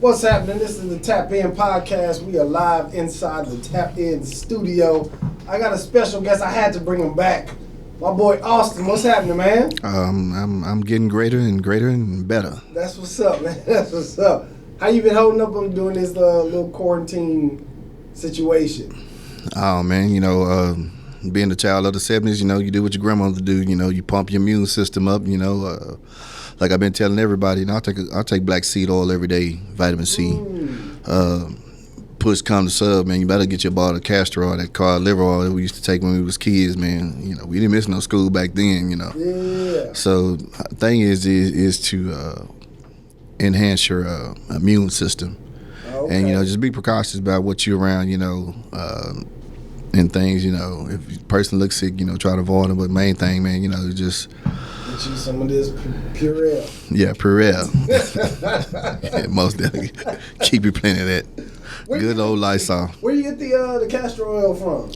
What's happening? This is the Tap In podcast. We are live inside the Tap In studio. I got a special guest. I had to bring him back. My boy Austen. What's happening, man? I'm getting greater and better. That's what's up, man. That's what's up. How you been holding up on doing this little quarantine situation? Oh man, being a child of the 70s, you do what your grandmother do. You pump your immune system up. Like I've been telling everybody, I'll take black seed oil every day, vitamin C. Push come to sub, man. You better get your bottle of castor oil, that cod liver oil that we used to take when we was kids, man. We didn't miss no school back then. Yeah. So the thing is to enhance your immune system. Okay. And, just be precautious about what you're around, and things, if a person looks sick, try to avoid them. But main thing, man, just... Get you some of this Purell. Yeah, Purell. Yeah, most definitely. Keep you plenty of that. Good old Lysol. Where you get the castor oil from?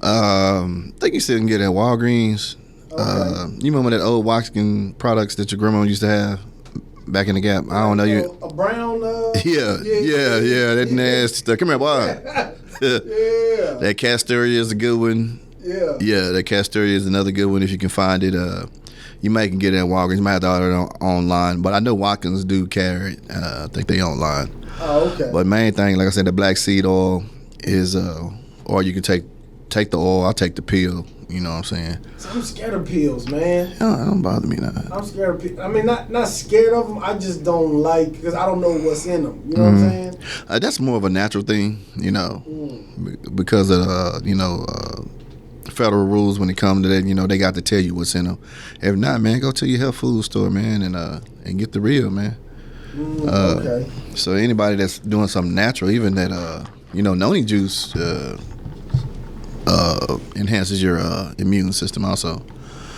I think you still can get it at Walgreens. Okay. You remember that old Waxkin products that your grandma used to have back in the Gap? I don't know you. A brown. Yeah. That nasty stuff. Come here, boy. Yeah. That castor is a good one. Yeah, that castor is another good one if you can find it. You might can get it at Walgreens. You might have to order it online, but I know Watkins do carry it. I think they online. Oh, okay. But main thing, like I said, the black seed oil is, or you can take the oil. I'll take the pill. You know what I'm saying? So I'm scared of pills, man. No, it don't bother me now. I'm scared of pills. I mean, not scared of them. I just don't like because I don't know what's in them. You know what I'm saying? That's more of a natural thing, because of federal rules when it comes to that. They got to tell you what's in them. If not, man, go to your health food store, man, and get the real, man. Okay. So anybody that's doing something natural, even that noni juice enhances your immune system also.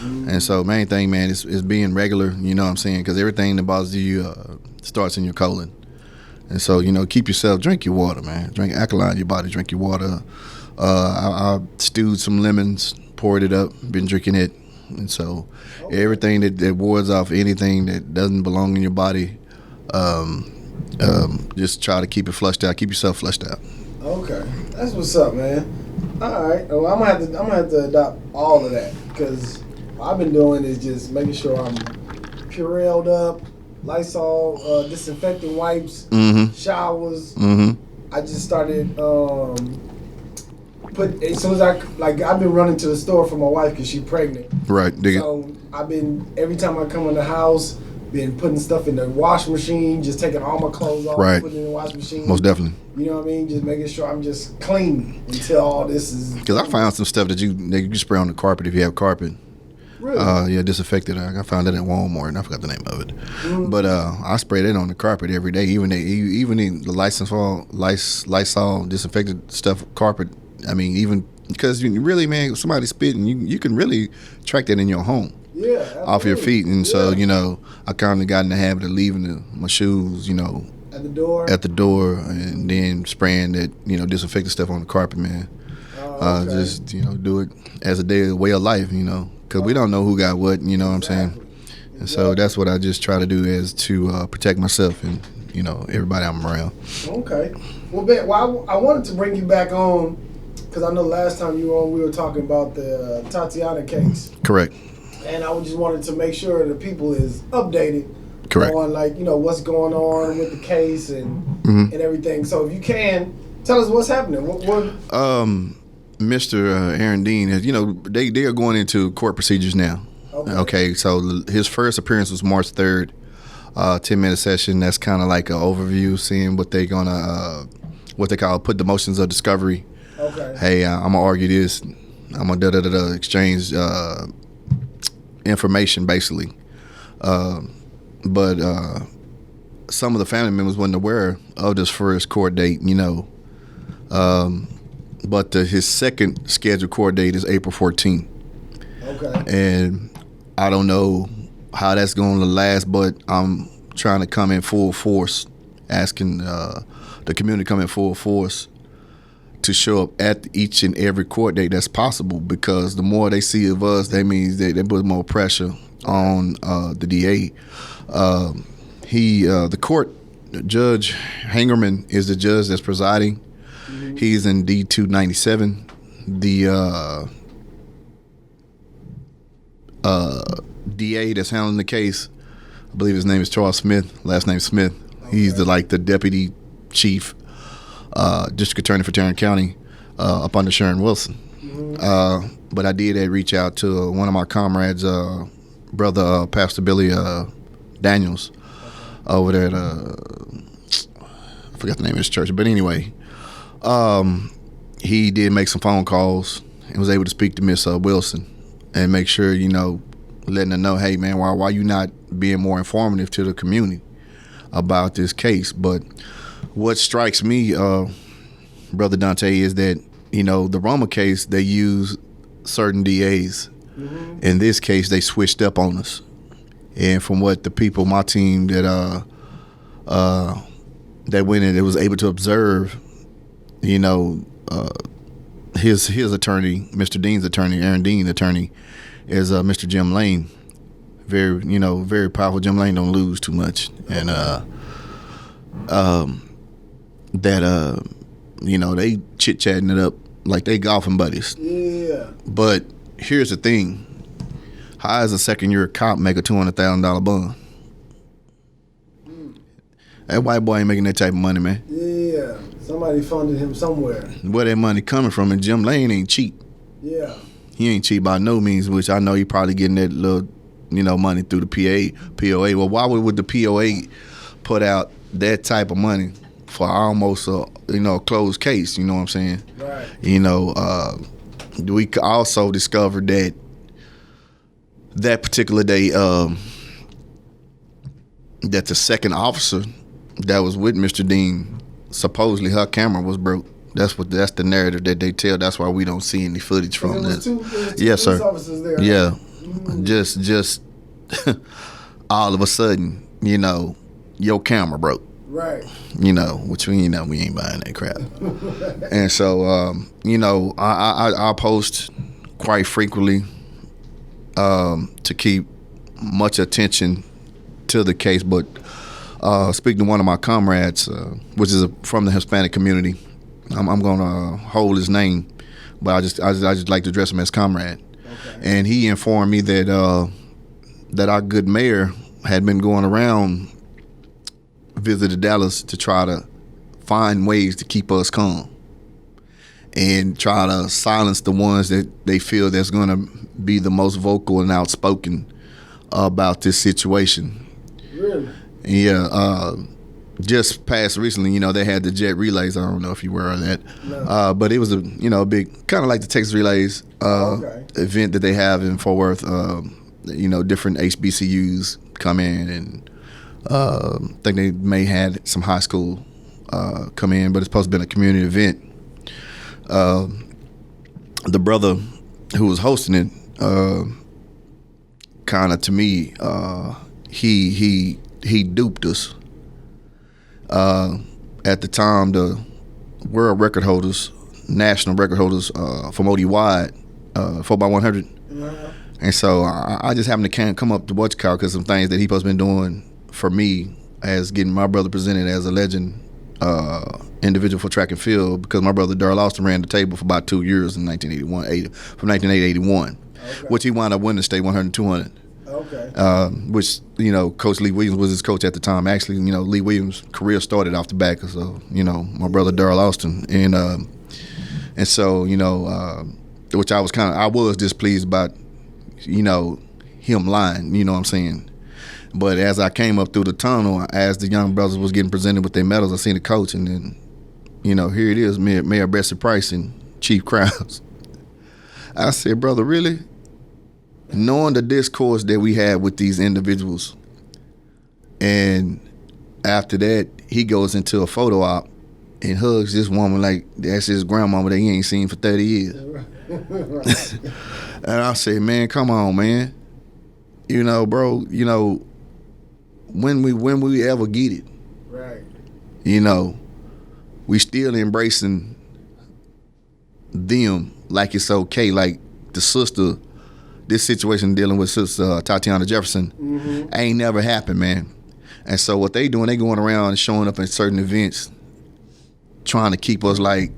And so main thing, man, is being regular. You know what I'm saying? Because everything that bothers you starts in your colon. And so keep yourself, drink your water, man. Drink alkaline in your body. Drink your water. I stewed some lemons, poured it up, been drinking it. And so everything that wards off anything that doesn't belong in your body, just try to keep it flushed out. Keep yourself flushed out. Okay, that's what's up, man. All right, well, I'm gonna have to adopt all of that because what I've been doing is just making sure I'm Purelled up, Lysol, disinfectant wipes, showers. I just started as soon as I've been running to the store for my wife because she's pregnant. Right. So I've been every time I come in the house, been putting stuff in the wash machine, just taking all my clothes off, putting it in the wash machine. Most definitely. You know what I mean? Just making sure I'm just clean until all this is. Because I found some stuff that you spray on the carpet if you have carpet. Really? Yeah, disinfected. I found it at Walmart, and I forgot the name of it. But I spray that on the carpet every day. Even in the Lysol disinfected stuff carpet. I mean, even because you really, man, somebody spitting, you can really track that in your home. Yeah, absolutely. Off your feet. And so, I kind of got in the habit of leaving my shoes, at the door, and then spraying that, disinfectant stuff on the carpet, man. Okay. Just, do it as a way of life, because we don't know who got what, you know what I'm saying? And so that's what I just try to do is to protect myself and, everybody I'm around. Okay. Well, Ben, I wanted to bring you back on because I know last time you were on, we were talking about the Atatiana case. Correct. And I just wanted to make sure the people is updated. Correct. On what's going on with the case and everything. So if you can tell us what's happening. Mr. Austen Dean is, they are going into court procedures now. Okay. So his first appearance was March 3rd, 10-minute session. That's kind of like an overview, seeing what they're gonna what they call put the motions of discovery. Okay. Hey, I'm gonna argue this. I'm gonna exchange information basically. But some of the family members wasn't aware of this first court date, but his second scheduled court date is April 14th. Okay. And I don't know how that's going to last, but I'm trying to come in full force, asking the community to come in full force to show up at each and every court date that's possible, because the more they see of us, that means they put more pressure on the DA. The court Judge Hangerman is the judge that's presiding. He's in D297. The DA that's handling the case, I believe his name is Charles Smith, last name Smith. Okay. He's the deputy chief district attorney for Tarrant County up under Sharon Wilson. But I did reach out to one of my comrades, brother Pastor Billy Daniels, over there at I forgot the name of his church, but anyway, he did make some phone calls and was able to speak to Miss Wilson and make sure, letting her know, hey man, why you not being more informative to the community about this case? But what strikes me, Brother Dante, is that the Roma case, they use certain DAs. In this case, they switched up on us. And from what the people, my team that went in, it was able to observe, his attorney, Mr. Dean's attorney, Aaron Dean's attorney, is Mr. Jim Lane. Very, very powerful. Jim Lane don't lose too much, and they chit chatting it up like they golfing buddies. Yeah. But here's the thing: how does a second-year cop make a $200,000 bond? That white boy ain't making that type of money, man. Yeah. Somebody funded him somewhere. Where that money coming from? And Jim Lane ain't cheap. Yeah. He ain't cheap by no means, which I know he probably getting that little, money through the POA. Well, why would the POA put out that type of money for almost a closed case? You know what I'm saying? Right. We also discovered that particular day that the second officer that was with Mr. Dean, supposedly her camera was broke. That's the narrative that they tell. That's why we don't see any footage from this. Yes, sir. Officers there. Yeah, just all of a sudden, your camera broke. Right. Which we ain't buying that crap. And so, I post quite frequently to keep much attention to the case. But speaking to one of my comrades, which is from the Hispanic community, I'm gonna hold his name, but I just like to address him as comrade. Okay. And he informed me that our good mayor had been going around, visited Dallas to try to find ways to keep us calm and try to silence the ones that they feel that's going to be the most vocal and outspoken about this situation. Really? Yeah. Just passed recently, they had the jet relays. I don't know if you were aware of that. No. But it was a big, kind of like the Texas Relays event that they have in Fort Worth. Different HBCUs come in, and I think they may had some high school come in, but it's supposed to be a community event. The brother who was hosting it, kind of to me, he duped us. At the time, the world record holders, national record holders from OD Wide, 4x100. Yeah. And so I just happened to come up to watch Kyle because some things that he supposed to been doing for me as getting my brother presented as a legend individual for track and field, because my brother Darrell Austen ran the table for about 2 years in 1981, from 1980 to 81, okay, which he wound up winning the state 100 and 200. Okay. Which, Coach Lee Williams was his coach at the time. Actually, Lee Williams' career started off the back of, my brother Darrell Austen. And so, which I was displeased about, him lying, you know what I'm saying? But as I came up through the tunnel, as the young brothers was getting presented with their medals, I seen the coach, and then, here it is, Mayor Bessie Price and Chief Krause. I said, brother, really? Knowing the discourse that we had with these individuals, and after that, he goes into a photo op and hugs this woman like that's his grandmama that he ain't seen for 30 years. And I say, man, come on, man. Bro, when we ever get it, right? We still embracing them like it's okay, like the sister. This situation dealing with Sister Atatiana Jefferson ain't never happened, man. And so what they doing, they going around and showing up at certain events, trying to keep us like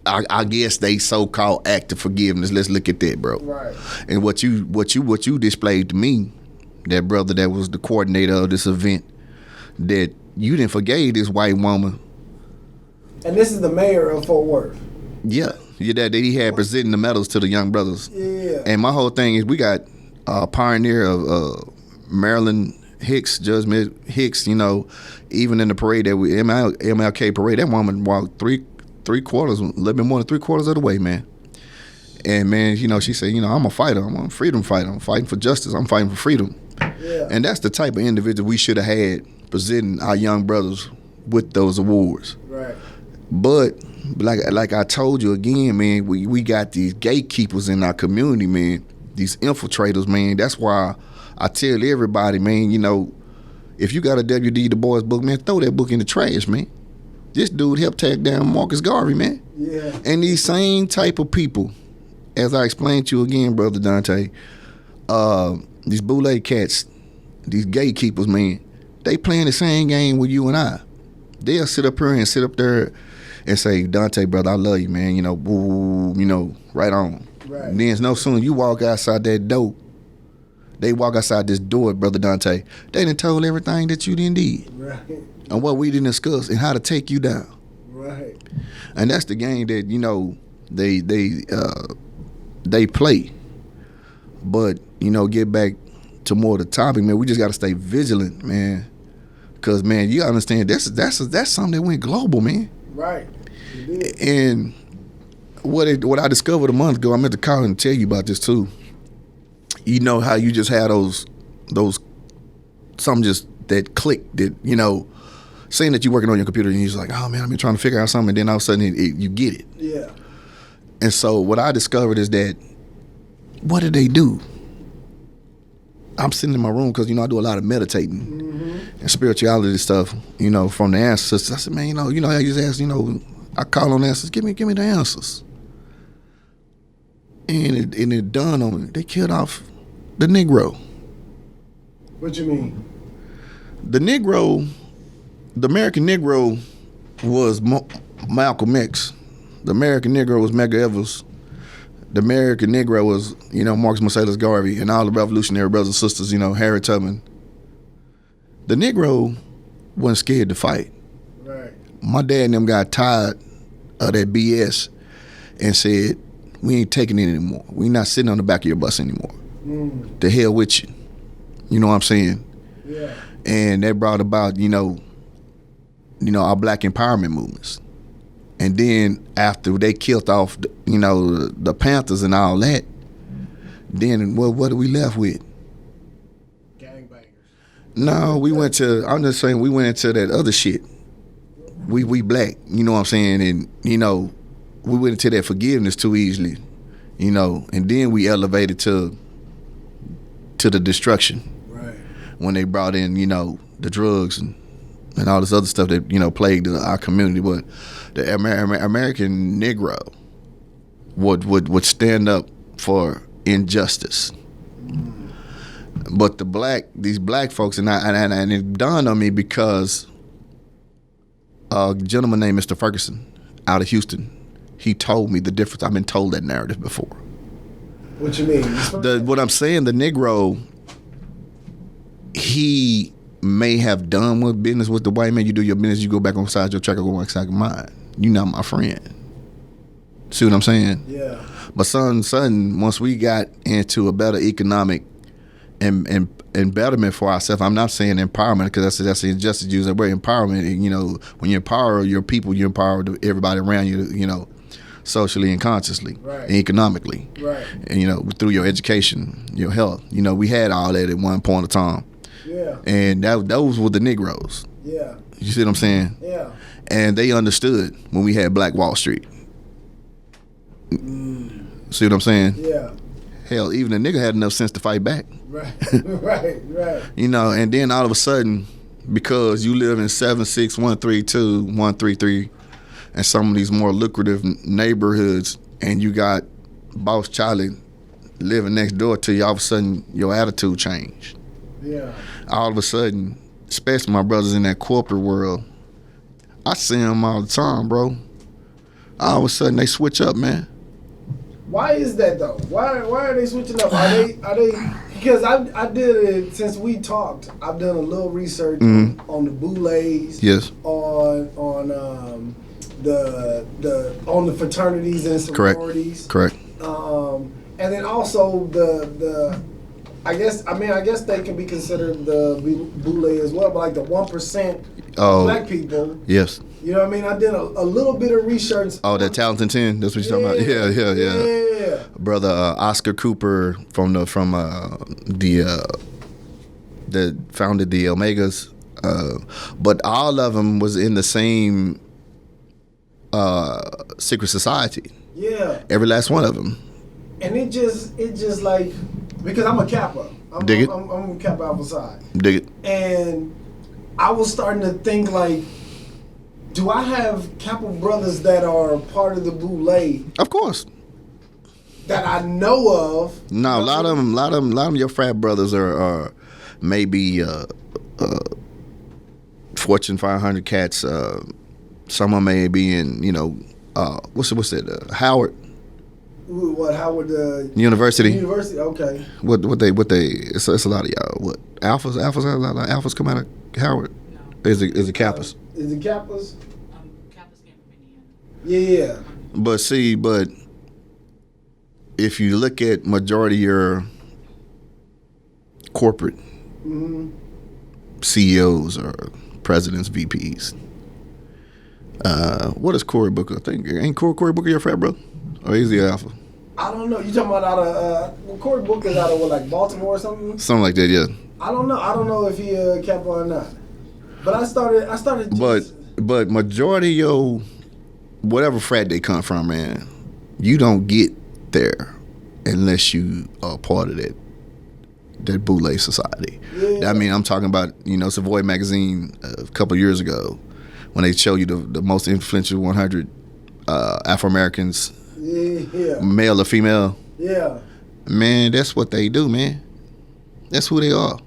I guess they so-called act of forgiveness. Let's look at that, bro. Right. And what you displayed to me, that brother that was the coordinator of this event, that you didn't forgave this white woman. And this is the mayor of Fort Worth. Yeah, that he had presenting the medals to the young brothers. Yeah. And my whole thing is, we got a pioneer of Maryland Hicks, Judge Hicks. You know, even in the parade that MLK parade, that woman walked three quarters, a little bit more than 3/4 of the way, man. And man, you know, she said, you know, I'm a fighter. I'm a freedom fighter. I'm fighting for justice. I'm fighting for freedom. Yeah. And that's the type of individual we should have had presenting our young brothers with those awards. Right. But like I told you again, man, we got these gatekeepers in our community, man. These infiltrators, man. That's why I tell everybody, man, you know, if you got a W.D. Du Bois book, man, throw that book in the trash, man. This dude helped take down Marcus Garvey, man. Yeah. And these same type of people, as I explained to you again, Brother Dante, these Boule cats, these gatekeepers, man, they playing the same game with you and I. They'll sit up here and sit up there and say, Dante, brother, I love you, man. You know, boo, you know, right on. Right. And then no sooner you walk outside that door, they walk outside this door, Brother Dante, they done told everything that you didn't did. Right. And what we didn't discuss and how to take you down. Right. And that's the game that, you know, they play. But, you know, get back to more of the topic, man, we just got to stay vigilant, man. Because, man, you understand, that's something that went global, man. Right. And what I discovered a month ago, I meant to call and tell you about this too. You know how you just had those something just that click that, you know, saying that you're working on your computer and you're just like, oh man, I've been trying to figure out something, and then all of a sudden you get it. Yeah. And so what I discovered is that, what did they do? I'm sitting in my room because, you know, I do a lot of meditating and spirituality stuff, you know, from the ancestors. I said, man, you know, I just ask, you know, I call on answers. Give me the answers. And it dawned on me. They killed off the Negro. What you mean? The Negro, the American Negro was Malcolm X. The American Negro was Medgar Evers. The American Negro was, you know, Marcus Marcellus Garvey and all the revolutionary brothers and sisters, you know, Harriet Tubman. The Negro wasn't scared to fight. Right. My dad and them got tired of that BS and said, we ain't taking it anymore. We not sitting on the back of your bus anymore. The hell with you. You know what I'm saying? Yeah. And that brought about, you know, our black empowerment movements. And then after they killed off, you know, the Panthers and all that, then what are we left with? Gangbangers. No, I'm just saying we went into that other shit. We black, you know what I'm saying? And, you know, we went into that forgiveness too easily, you know, and then we elevated to the destruction. Right. When they brought in, you know, the drugs and all this other stuff that, you know, plagued our community. But the American Negro would stand up for injustice. But these black folks, and it dawned on me because a gentleman named Mr. Ferguson out of Houston, he told me the difference. I've been told that narrative before. What you mean? What I'm saying, the Negro, he may have done what business with the white man. You do your business, you go back on side your track, I go back side of mine. You're not my friend. See what I'm saying? Yeah. But sudden, once we got into a better economic and betterment for ourselves, I'm not saying empowerment because that's the injustice use that word empowerment. You know, when you empower your people, you empower everybody around you, you know, socially and consciously, right, and economically. Right. And, you know, through your education, your health. You know, we had all that at one point of time. Yeah. And those were the Negroes. Yeah. You see what I'm saying? Yeah. And they understood when we had Black Wall Street. See what I'm saying? Yeah. Hell, even a nigga had enough sense to fight back. Right. Right. You know, and then all of a sudden, because you live in 76132, 133, and some of these more lucrative neighborhoods, and you got Boss Charlie living next door to you, all of a sudden your attitude changed. Yeah. All of a sudden, especially my brothers in that corporate world, I see them all the time, bro. All of a sudden they switch up, man. Why is that though? Why are they switching up? Are they? Because I did it since we talked. I've done a little research on the Boules. Yes. On the fraternities and sororities. Correct. And then also I guess they can be considered the Boule as well, but like the 1% black people. Yes. You know what I mean? I did a little bit of research. Oh, that Talented 10. That's what you're talking about. Yeah. Brother Oscar Cooper that founded the Omegas, but all of them was in the same secret society. Yeah. Every last one of them. And it just like, because I'm a Kappa. I'm a Kappa Alpha Psi. Dig it. And I was starting to think like, do I have Kappa brothers that are part of the Boule? Of course. That I know of. No, a lot of them. Your frat brothers are maybe Fortune 500 cats. Some of them may be in, what's it? Howard. What Howard? University. University. Okay. What they? It's a lot of y'all. What alphas? A lot of alphas come out of Howard. No. Is it Kappas? Is it Kappas? Kappas came from Indiana. Yeah. But if you look at majority of your corporate CEOs or presidents, VPs, what is Cory Booker? I think ain't Cory Booker your frat brother, or is he alpha? I don't know. You talking about out of Cory Booker's out of like Baltimore or something? Something like that, yeah. I don't know if he Kappa or not. But I started. But majority of your whatever frat they come from, man, you don't get there unless you are part of that Boule society. Yeah. I mean, I'm talking about Savoy magazine a couple of years ago when they show you the most influential 100 Afro Americans, male or female. Yeah, man, that's what they do, man. That's who they are.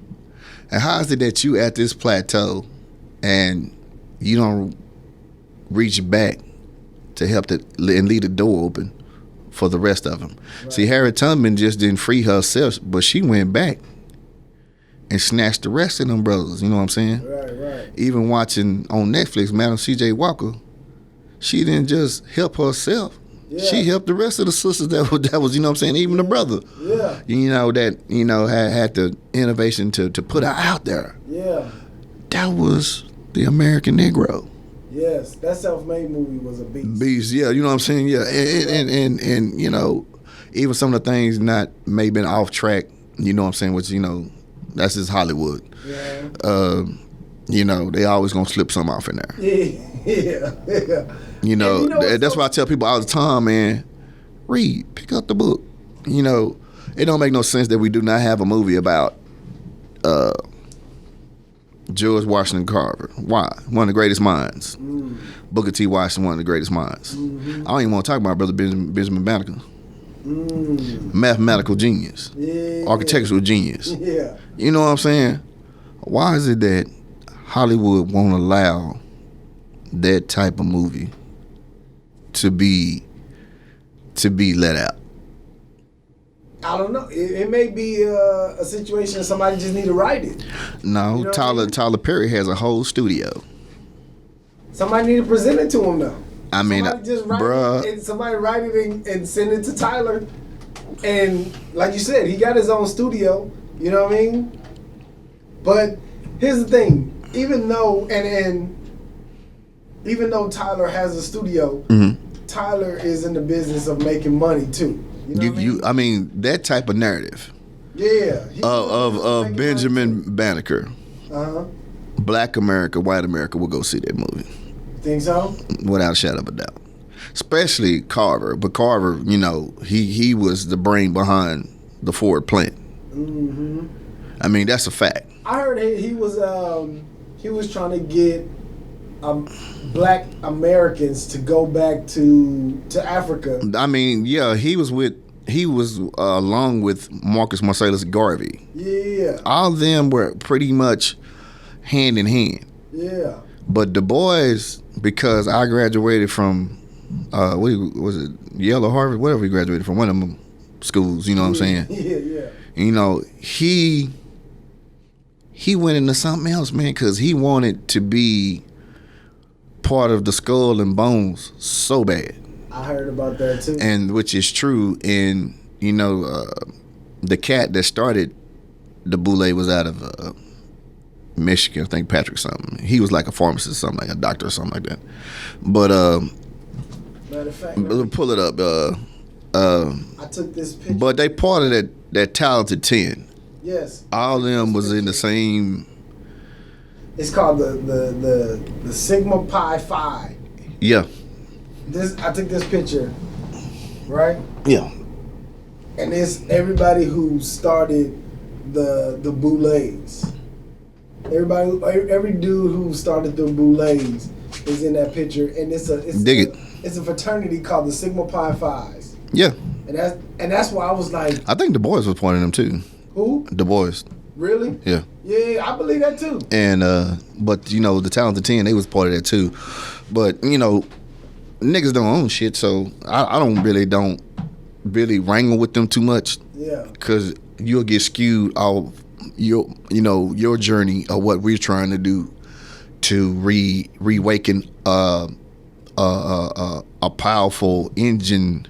And how is it that you at this plateau and you don't reach back to help and leave the door open for the rest of them? Right. See, Harriet Tubman just didn't free herself, but she went back and snatched the rest of them brothers. You know what I'm saying? Right. Even watching on Netflix, Madam C.J. Walker, she didn't just help herself. Yeah. She helped the rest of the sisters that was, you know what I'm saying, even the brother. Yeah. Had the innovation to put her out there. Yeah. That was the American Negro. Yes, that self-made movie was a beast. Beast, yeah, you know what I'm saying? Yeah. And even some of the things may have been off track, you know what I'm saying, which, that's just Hollywood. Yeah. They always gonna slip something off in there. Yeah. That's why I tell people all the time, man, pick up the book. It don't make no sense that we do not have a movie about George Washington Carver. Why? One of the greatest minds. Booker T. Washington, one of the greatest minds. I don't even want to talk about Brother Benjamin Banneker. Mathematical genius. Yeah. Architectural genius. Yeah. You know what I'm saying? Why is it that Hollywood won't allow that type of movie to be let out? I don't know. It may be a situation somebody just need to write it. No, Tyler Perry has a whole studio. Somebody need to present it to him though. I mean, somebody write it and send it to Tyler. And like you said, he got his own studio. You know what I mean? But here's the thing: even though Tyler has a studio, Tyler is in the business of making money too. You know I mean, that type of narrative. Yeah. Of Benjamin Banneker. Uh-huh. Black America, white America will go see that movie. Think so? Without a shadow of a doubt. Especially Carver. But Carver, he was the brain behind the Ford plant. Mm-hmm. I mean, that's a fact. I heard he was trying to get Black Americans to go back to Africa. I mean, yeah, he was along with Marcus Marcellus Garvey. Yeah. All of them were pretty much hand in hand. Yeah. But Du Bois, because I graduated from, what was it, Yale or Harvard, whatever he graduated from, one of them schools, you know what I'm saying? Yeah. You know, he went into something else, man, because he wanted to be part of the Skull and Bones so bad. I heard about that too. And which is true. And, you know, the cat that started the Boule was out of Michigan, I think Patrick something. He was like a pharmacist or something, like a doctor or something like that. But, matter of fact, pull it up. I took this picture. But they part of that talented 10. Yes. All of them was in the same. It's called the Sigma Pi Phi. Yeah. I took this picture, right? Yeah. And it's everybody who started the Boules. Every dude who started the Boules is in that picture, and it's a fraternity called the Sigma Pi Phi's. Yeah. And that's why I was like, I think Du Bois was part of them too. who? Du Bois. Really? Yeah. Yeah, I believe that too. And but you know, the talented 10, they was part of that too. But you know, niggas don't own shit, so I don't really wrangle with them too much. Yeah. Because you'll get skewed off your journey of what we're trying to do to reawaken a powerful engine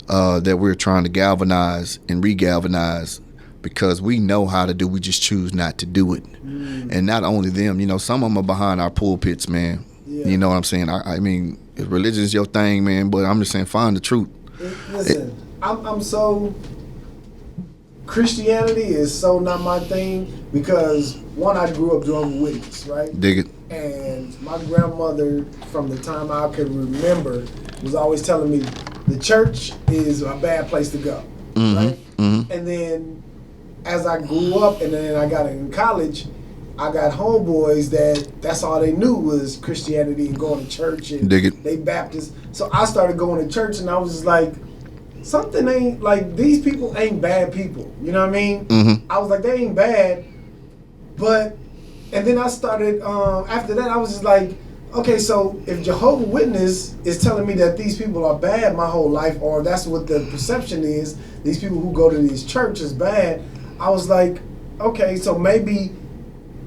that we're trying to galvanize and regalvanize, because we know how to do, we just choose not to do it. And not only them, you know, some of them are behind our pulpits, man. Yeah. You know what I'm saying? I mean, if religion is your thing, man, but I'm just saying, find the truth. Listen, I'm so, Christianity is so not my thing, because one, I grew up Jehovah's Witness, right? Dig it. And my grandmother, from the time I could remember, was always telling me the church is a bad place to go, right? Mm-hmm. And then as I grew up and then I got in college, I got homeboys that's all they knew was Christianity and going to church, and Dig it. they Baptist. So I started going to church, and I was just like, something ain't, like, these people ain't bad people. You know what I mean? Mm-hmm. I was like, they ain't bad. But, and then I started, after that, I was just like, okay, so if Jehovah's Witness is telling me that these people are bad my whole life, or that's what the perception is, these people who go to these churches bad, I was like, okay, so maybe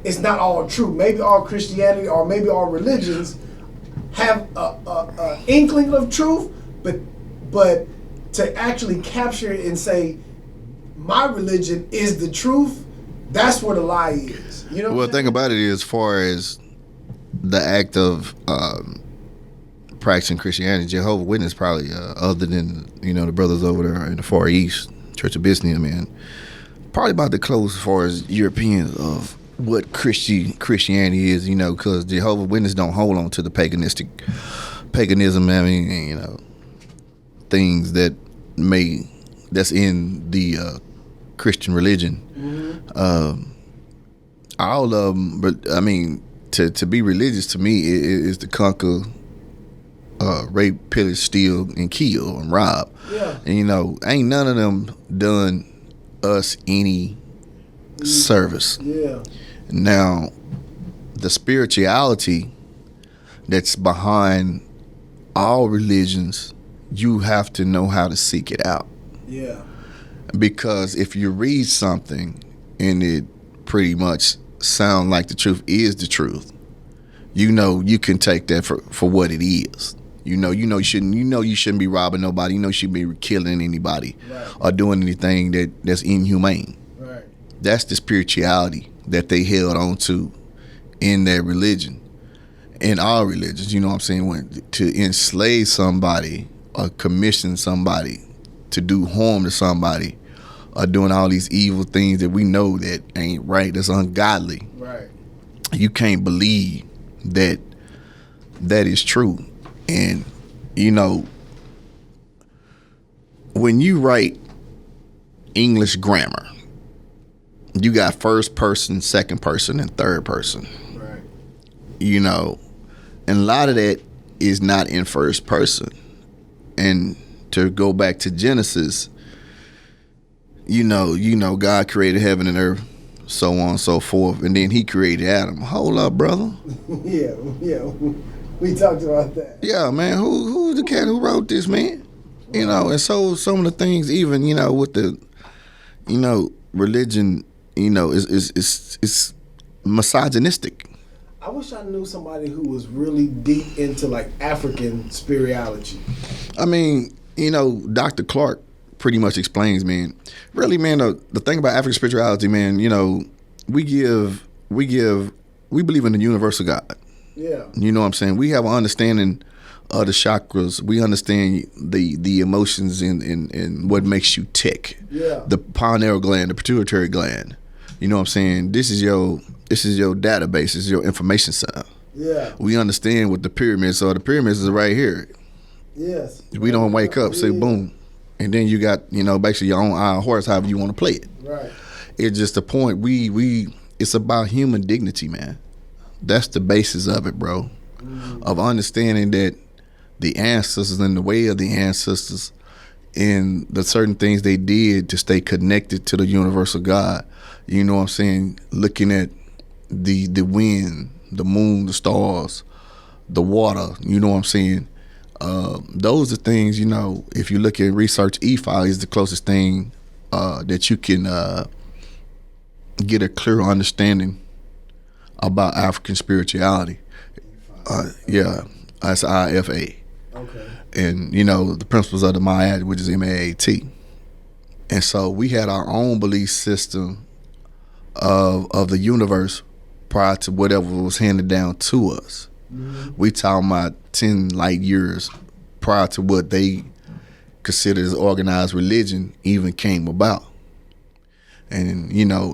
it's not all true. Maybe all Christianity or maybe all religions have a inkling of truth, but to actually capture it and say, my religion is the truth, that's where the lie is. You know what Well, I'm the thing about it is, as far as the act of practicing Christianity, Jehovah's Witness probably, other than, you know, the brothers over there in the Far East, Church of Bithynia, man, probably about the closest as far as Europeans of what Christianity is, you know, because Jehovah's Witnesses don't hold on to the paganism, I mean, you know, things that's in the Christian religion. Mm-hmm. All of them, but I mean, to be religious to me is to conquer, rape, pillage, steal, and kill and rob. Yeah. And you know, ain't none of them done us any service. Yeah. Now, the spirituality that's behind all religions, you have to know how to seek it out. Yeah. Because if you read something and it pretty much sound like the truth is the truth, you know you can take that for what it is. You shouldn't be robbing nobody. You know you shouldn't be killing anybody, right, or doing anything that's inhumane. Right. That's the spirituality that they held on to in their religion, in all religions. You know what I'm saying? When to enslave somebody or commission somebody to do harm to somebody, or doing all these evil things that we know that ain't right, that's ungodly. Right. You can't believe that is true. And you know, when you write English grammar, you got first person, second person, and third person. Right. You know, and a lot of that is not in first person. And to go back to Genesis, you know, God created heaven and earth so on and so forth, and then he created Adam. Hold up, brother. Yeah. We talked about that. Yeah, man. Who's the cat who wrote this, man? You know, and so some of the things, even with the, religion, is misogynistic. I wish I knew somebody who was really deep into like African spirituality. I mean, Dr. Clark pretty much explains, man. Really, man, the thing about African spirituality, man, we believe in the universal God. Yeah. You know what I'm saying? We have an understanding of the chakras. We understand the emotions and what makes you tick. Yeah. The pineal gland, the pituitary gland. You know what I'm saying? This is your database. This is your information center. Yeah. We understand what the pyramids are. The pyramids is right here. Yes. We don't wake up, say boom, and then you got basically your own eye horse, however you want to play it. Right. It's just the point. It's about human dignity, man. That's the basis of it, bro. Of understanding that the ancestors and the way of the ancestors and the certain things they did to stay connected to the universal God. You know what I'm saying? Looking at the wind, the moon, the stars, the water. You know what I'm saying? Those are things, if you look at research, E-file is the closest thing that you can get a clear understanding about African spirituality. Yeah, that's IFA. Okay. And, the principles of the Ma'at, which is MAAT. And so we had our own belief system of the universe prior to whatever was handed down to us. Mm-hmm. We talking about 10 light years prior to what they considered as organized religion even came about. And,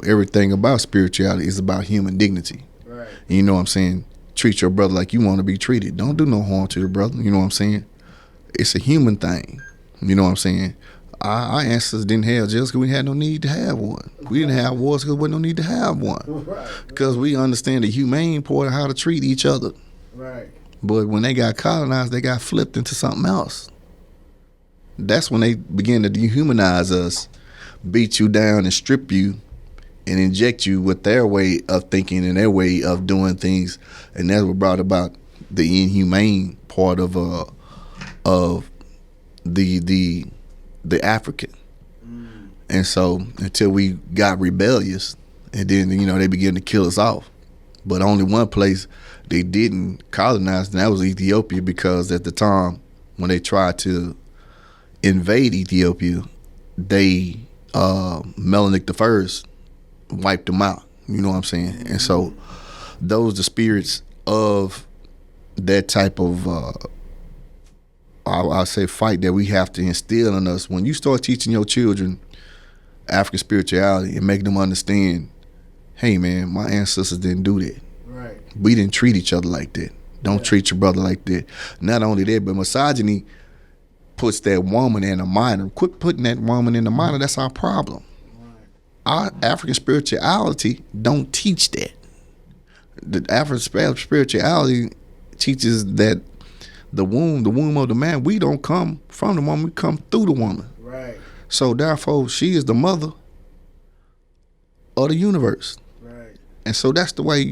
everything about spirituality is about human dignity. Right. You know what I'm saying? Treat your brother like you want to be treated. Don't do no harm to your brother. You know what I'm saying? It's a human thing. You know what I'm saying? Our ancestors didn't have jails because we had no need to have one. We didn't have wars because we had no need to have one. Right. Because we understand the humane part of how to treat each other. Right. But when they got colonized, they got flipped into something else. That's when they began to dehumanize us, beat you down and strip you and inject you with their way of thinking and their way of doing things. And that's what brought about the inhumane part of the African. And so until we got rebellious, and then they began to kill us off. But only one place they didn't colonize, and that was Ethiopia, because at the time when they tried to invade Ethiopia, they Menelik the First wiped them out. You know what I'm saying? And so those the spirits of that type of I'll say fight that we have to instill in us. When you start teaching your children African spirituality and making them understand, hey man, my ancestors didn't do that. Right. We didn't treat each other like that. Don't treat your brother like that. Not only that, but misogyny puts that woman in a minor. Quit putting that woman in a minor. That's our problem. Right. Our African spirituality don't teach that. The African spirituality teaches that the womb of the man, we don't come from the woman, we come through the woman. Right. So therefore, she is the mother of the universe. Right. And so that's the way,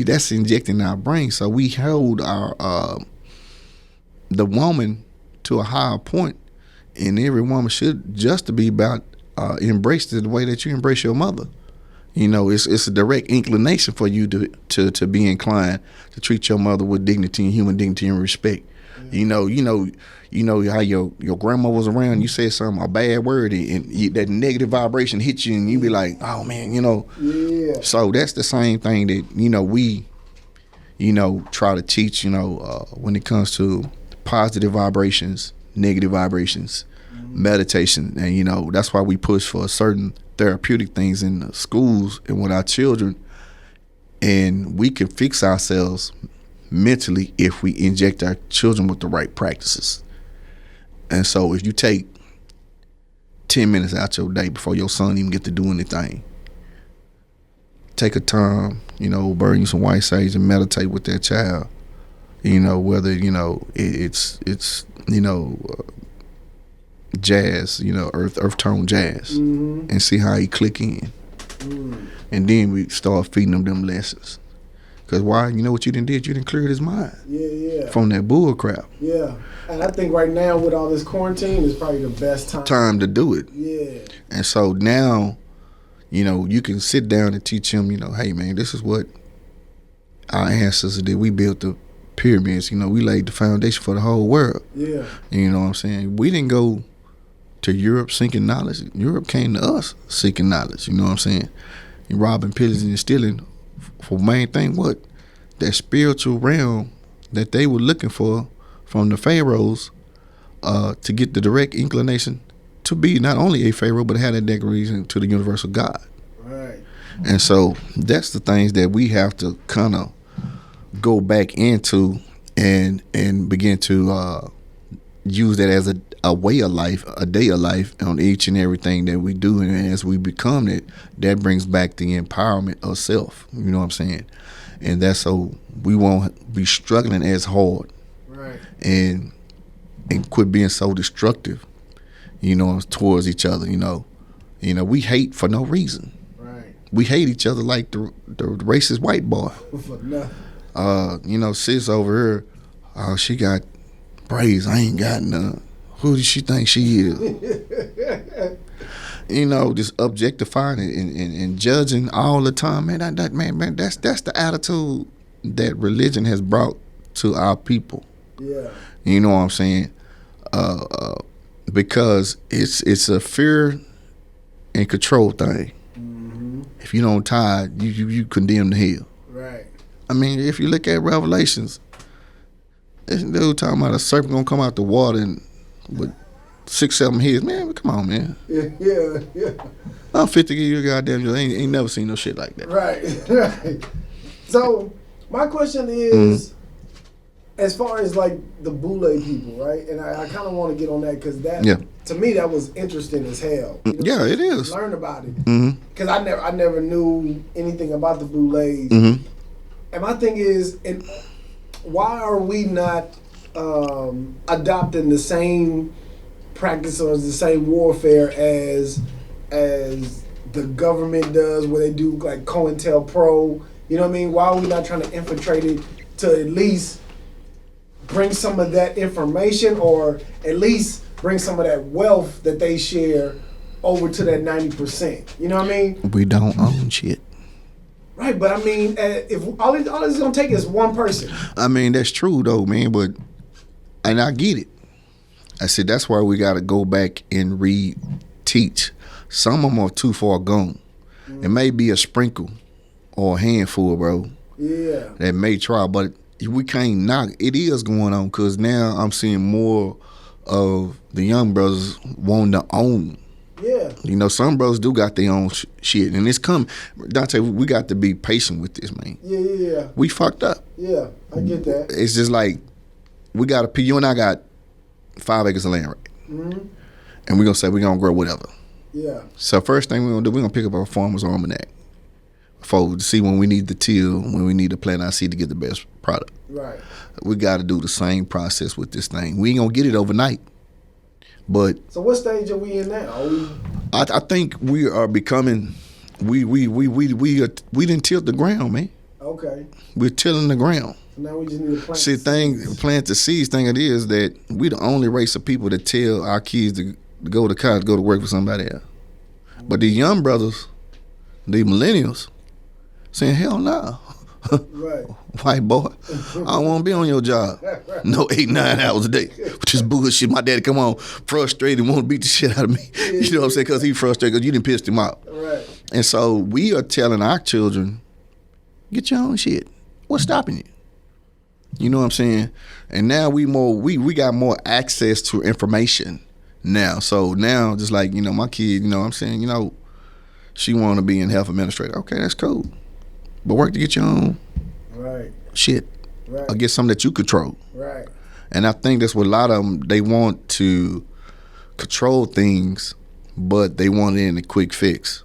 that's injecting our brain. So we hold our the woman to a higher point, and every woman should just to be about embraced the way that you embrace your mother. It's a direct inclination for you to be inclined to treat your mother with dignity and human dignity and respect. Mm-hmm. You know how your grandma was around. You said a bad word, and that negative vibration hit you, and you be like, oh man, Yeah. So that's the same thing that we, try to teach. When it comes to positive vibrations, negative vibrations, meditation, and that's why we push for certain therapeutic things in the schools and with our children, and we can fix ourselves mentally if we inject our children with the right practices. And so if you take 10 minutes out your day before your son even get to do anything, take a time, burn you some white sage and meditate with that child, whether it's jazz, earth tone jazz, and see how he click in. And then we start feeding them lessons. Because why? You know what you done did? You done cleared his mind. Yeah. From that bull crap. Yeah. And I think right now with all this quarantine is probably the best time to do it. Yeah. And so now, you know, you can sit down and teach him, you know, hey man, this is what our ancestors did. We built the pyramids, you know, we laid the foundation for the whole world. Yeah. You know what I'm saying? We didn't go to Europe seeking knowledge. Europe came to us seeking knowledge, you know what I'm saying? And robbing, pillaging, and stealing for main thing, what? That spiritual realm that they were looking for from the pharaohs to get the direct inclination to be not only a pharaoh, but have that declaration to the universal God. Right. And so that's the things that we have to kind of go back into and begin to use that as a way of life, a day of life on each and everything that we do. And as we become it, that brings back the empowerment of self. You know what I'm saying? And that's so we won't be struggling as hard. Right. And quit being so destructive, you know, towards each other, you know. You know, we hate for no reason. Right. We hate each other like the racist white boy. For nothing. You know, sis over here, she got braids. I ain't got none. Who does she think she is? You know, just objectifying and judging all the time. Man, that's the attitude that religion has brought to our people. Yeah. You know what I'm saying? Because it's a fear and control thing. Mm-hmm. If you don't tithe, you condemn to hell. Right. I mean, if you look at Revelations, this dude talking about a serpent gonna come out the water and with 6-7 heads. Man, come on, man. Yeah. I'm 50 years goddamn. I ain't never seen no shit like that. Right. So my question is, as far as like the Boule people, right? And I kind of want to get on that because that, to me, that was interesting as hell. You know, yeah, it is. Learn about it Mm-hmm. because I never knew anything about the Boulets. Mm-hmm. And my thing is, why are we not adopting the same practice or the same warfare as the government does, where they do like COINTELPRO? You know what I mean? Why are we not trying to infiltrate it to at least bring some of that information, or at least bring some of that wealth that they share over to that 90%? You know what I mean? We don't own shit. Right, but I mean, if all it's gonna take is one person. I mean, that's true though, man. But and I get it. I said that's why we got to go back and teach. Some of them are too far gone. It may be a sprinkle or a handful, bro. Yeah. That may try, but we can't knock. It is going on because now I'm seeing more of the young brothers wanting to own. Yeah. You know, some brothers do got their own shit, and it's coming. Dante, we got to be patient with this, man. Yeah. We fucked up. Yeah, I get that. It's just like we got you and I got 5 acres of land, right? Mm-hmm. And we're gonna say we're gonna grow whatever. Yeah. So first thing we're gonna do, we're gonna pick up our farmer's almanac to see when we need to till, when we need to plant our seed to get the best product. Right. We got to do the same process with this thing. We ain't gonna get it overnight. But so what stage are we in now? I think we are becoming. We didn't tilt the ground, man. Okay. We're tilling the ground. So now we just need to plant. See, plant the seeds. Thing it is that we the only race of people that tell our kids to go to college, go to work for somebody else. But these young brothers, these millennials, saying hell no. Right. White boy, I don't want to be on your job. No 8-9 hours a day. Which is bullshit. My daddy come on frustrated, want to beat the shit out of me. You know what I'm saying? Because he frustrated because you done pissed him out. Right. And so we are telling our children, get your own shit. What's stopping you? You know what I'm saying? And now we got more access to information now. So now, just like, you know, my kid, you know what I'm saying, you know, she want to be in health administrator. Okay, that's cool. But work to get your own shit. Right. Or get something that you control. Right. And I think that's what a lot of them, they want to control things, but they want it in a quick fix.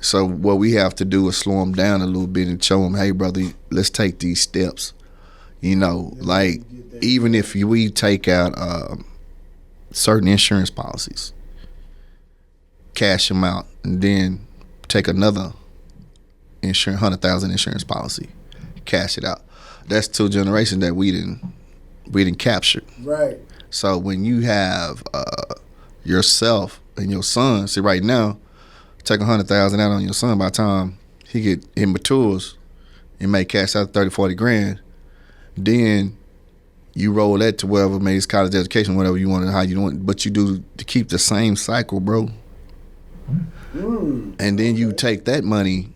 So what we have to do is slow them down a little bit and show them, hey, brother, let's take these steps. You know, like even if we take out certain insurance policies, cash them out, and then take another $100,000 insurance policy, cash it out. That's 2 generations that we didn't capture. Right. So when you have yourself and your son, see right now, take $100,000 out on your son. By the time he matures, he may cash out 30, 40 grand. Then you roll that to whatever, maybe it's college education, whatever you want, how you doing, but you do to keep the same cycle, bro. And then you take that money,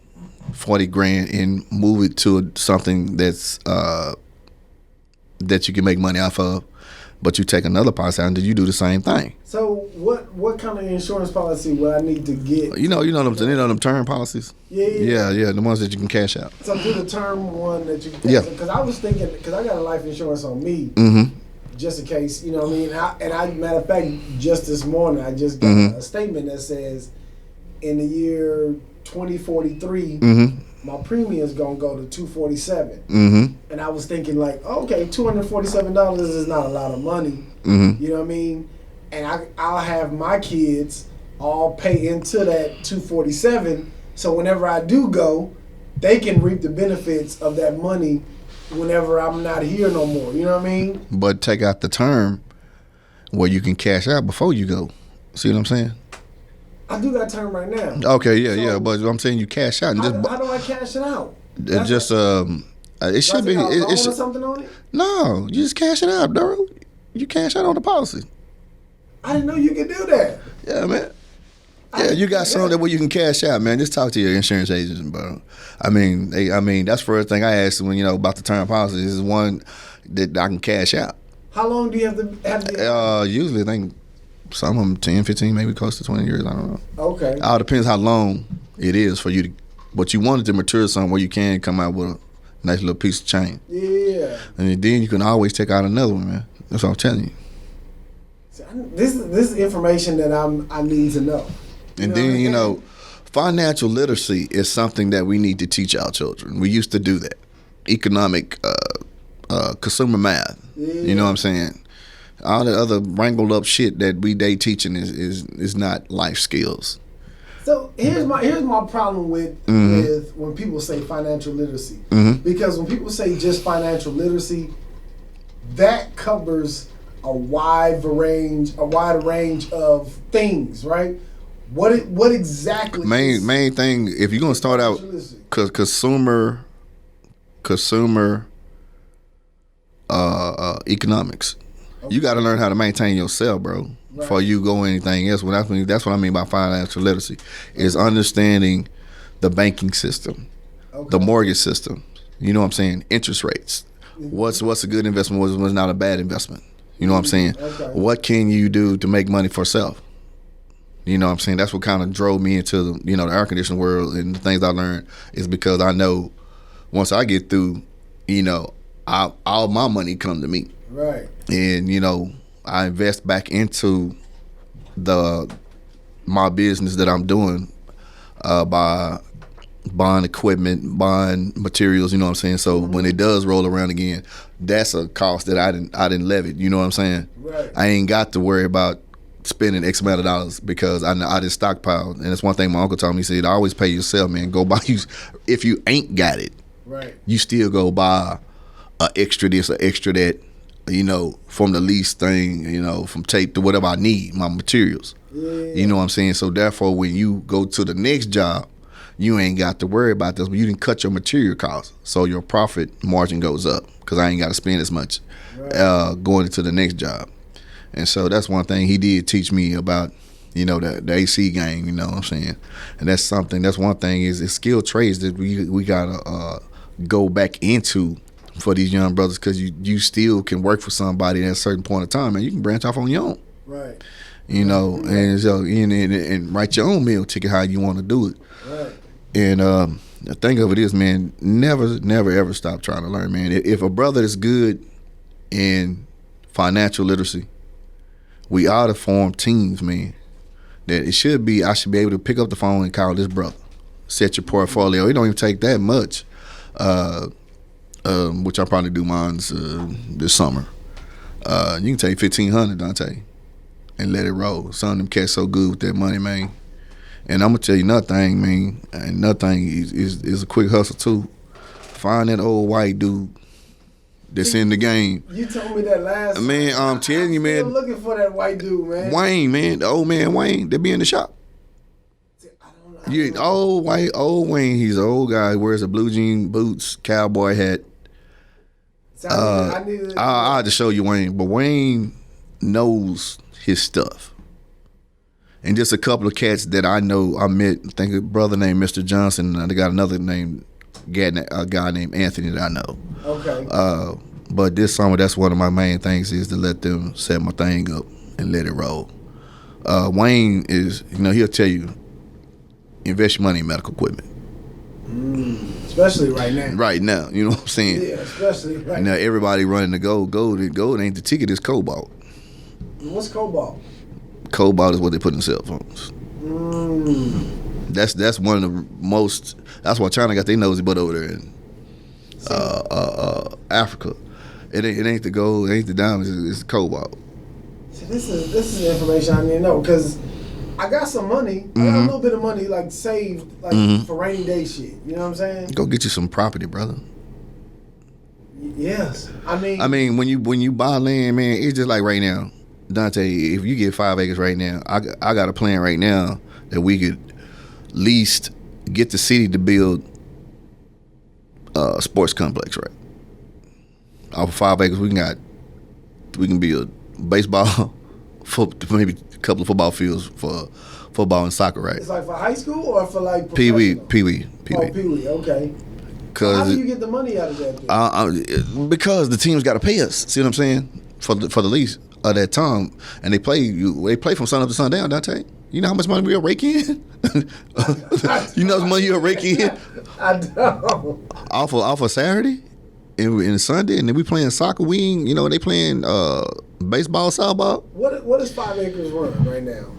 40 grand, and move it to something that's that you can make money off of. But you take another policy out and you do the same thing. So what kind of insurance policy would I need to get? You know them term policies? Yeah, the ones that you can cash out. So do the term one that you can cash out. Because I was thinking, because I got a life insurance on me, just in case, you know what I mean? Matter of fact, just this morning, I just got a statement that says, in the year 2043, my premium is going to go to $247. And I was thinking like, okay, $247 is not a lot of money. You know what I mean? And I'll have my kids all pay into that $247. So whenever I do go, they can reap the benefits of that money whenever I'm not here no more. You know what I mean? But take out the term where you can cash out before you go. See what I'm saying? I do that term right now. Okay, yeah. But I'm saying you cash out. And how do I cash it out? It just it should be. It's something on it. No, you just cash it out, bro. You cash out on the policy. I didn't know you could do that. Yeah, man. Yeah, you got something where you can cash out, man. Just talk to your insurance agents, bro. I mean, that's the first thing I asked when about the term policy. This is one that I can cash out. How long do you have to? Usually, I think some of them 10, 15, maybe close to 20 years. I don't know. Okay. All depends how long it is for you to. But you want it to mature somewhere you can come out with a nice little piece of change. Yeah. And then you can always take out another one, man. That's what I'm telling you. This is information that I need to know. And then, financial literacy is something that we need to teach our children. We used to do that. Economic, consumer math. Yeah. You know what I'm saying? All the other wrangled up shit that they teaching is not life skills. So here's my problem with when people say financial literacy. Because when people say just financial literacy, that covers a wide range of things, right? What exactly? Main thing, if you're gonna start out, consumer economics, you got to learn how to maintain yourself, bro. Right. Before you go anything else. That's what I mean by financial literacy, is understanding the banking system, the mortgage system. You know what I'm saying? Interest rates. What's a good investment? What's not a bad investment? You know what I'm saying? Okay. What can you do to make money for self? You know what I'm saying? That's what kind of drove me into the air conditioning world, and the things I learned is because I know once I get through, all my money come to me. Right. And I invest back into my business that I'm doing by buying equipment, buying materials. You know what I'm saying? So when it does roll around again, that's a cost that I didn't levy. You know what I'm saying? Right. I ain't got to worry about spending X amount of dollars because I didn't stockpile. And that's one thing my uncle told me. He said, always pay yourself, man. Go buy you. If you ain't got it, right, you still go buy a extra this or extra that, from the least thing, from tape to whatever I need, my materials. Yeah. You know what I'm saying? So therefore, when you go to the next job, you ain't got to worry about this, but you didn't cut your material costs. So your profit margin goes up because I ain't got to spend as much going into the next job. And so that's one thing he did teach me about, the AC game, you know what I'm saying? And that's one thing is skilled trades that we got to go back into for these young brothers, because you still can work for somebody at a certain point of time, and you can branch off on your own. Right. And so and write your own meal ticket how you want to do it. Right. And the thing of it is, man, never ever stop trying to learn, man. If a brother is good in financial literacy, we ought to form teams, man. That I should be able to pick up the phone and call this brother, set your portfolio. It don't even take that much, which I'll probably do mine's this summer. You can take $1,500, Dante, and let it roll. Some of them cats so good with that money, man. And I'm gonna tell you another thing, man. And another thing is a quick hustle too. Find that old white dude that's in the game. You told me that last man. I'm telling you, man. I'm looking for that white dude, man. Wayne, man, the old man Wayne. They be in the shop. Old Wayne. He's an old guy. Wears a blue jean boots, cowboy hat. I'll just show you Wayne, but Wayne knows his stuff. And just a couple of cats that I know, I met, I think a brother named Mr. Johnson, and I got another a guy named Anthony that I know. Okay. But this summer, that's one of my main things is to let them set my thing up and let it roll. Wayne is, he'll tell you, invest your money in medical equipment. Especially right now. Right now, you know what I'm saying? Yeah, especially right now. Everybody running the gold. Gold ain't the ticket, it's cobalt. What's cobalt? Cobalt is what they put in cell phones. That's one of the most. That's why China got their nosy butt over there in Africa. It ain't the gold, it ain't the diamonds. It's the cobalt. See, this is information I need to know because I got some money. I got a little bit of money like saved for rainy day shit. You know what I'm saying? Go get you some property, brother. Yes, I mean when you buy land, man, it's just like right now. Dante, if you get 5 acres right now, I got a plan right now that we could least get the city to build a sports complex, right? Off of 5 acres, we can build baseball, maybe a couple of football fields for football and soccer, right? It's like for high school or for like Pee wee. Oh, Pee wee, okay. So how do you get the money out of that? Because the team's got to pay us. See what I'm saying? For the lease of that time, and they play from sun up to sundown. Dante, you know how much money we'll rake in? You know how much money you'll rake in? I don't. Off of Saturday and Sunday, and then we playing soccer. They playing baseball, softball. What is 5 acres worth right now?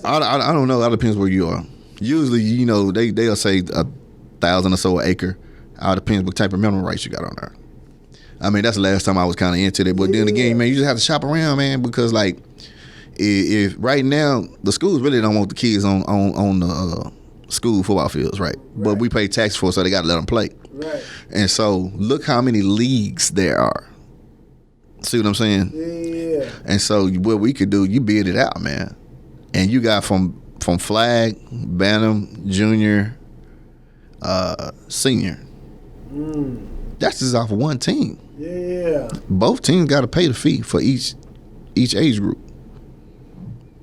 I don't know. That depends where you are. Usually, they'll say 1,000 or so an acre. All depends what type of mineral rights you got on there. I mean, that's the last time I was kind of into it. But then again, man, you just have to shop around, man, because like, if right now the schools really don't want the kids on the school football fields, right? But we pay tax for it, so they got to let them play. Right. And so look how many leagues there are. See what I'm saying? Yeah. And so what we could do, you bid it out, man, and you got from flag, bantam, junior, senior. That's just off of one team. Yeah. Both teams got to pay the fee for each age group.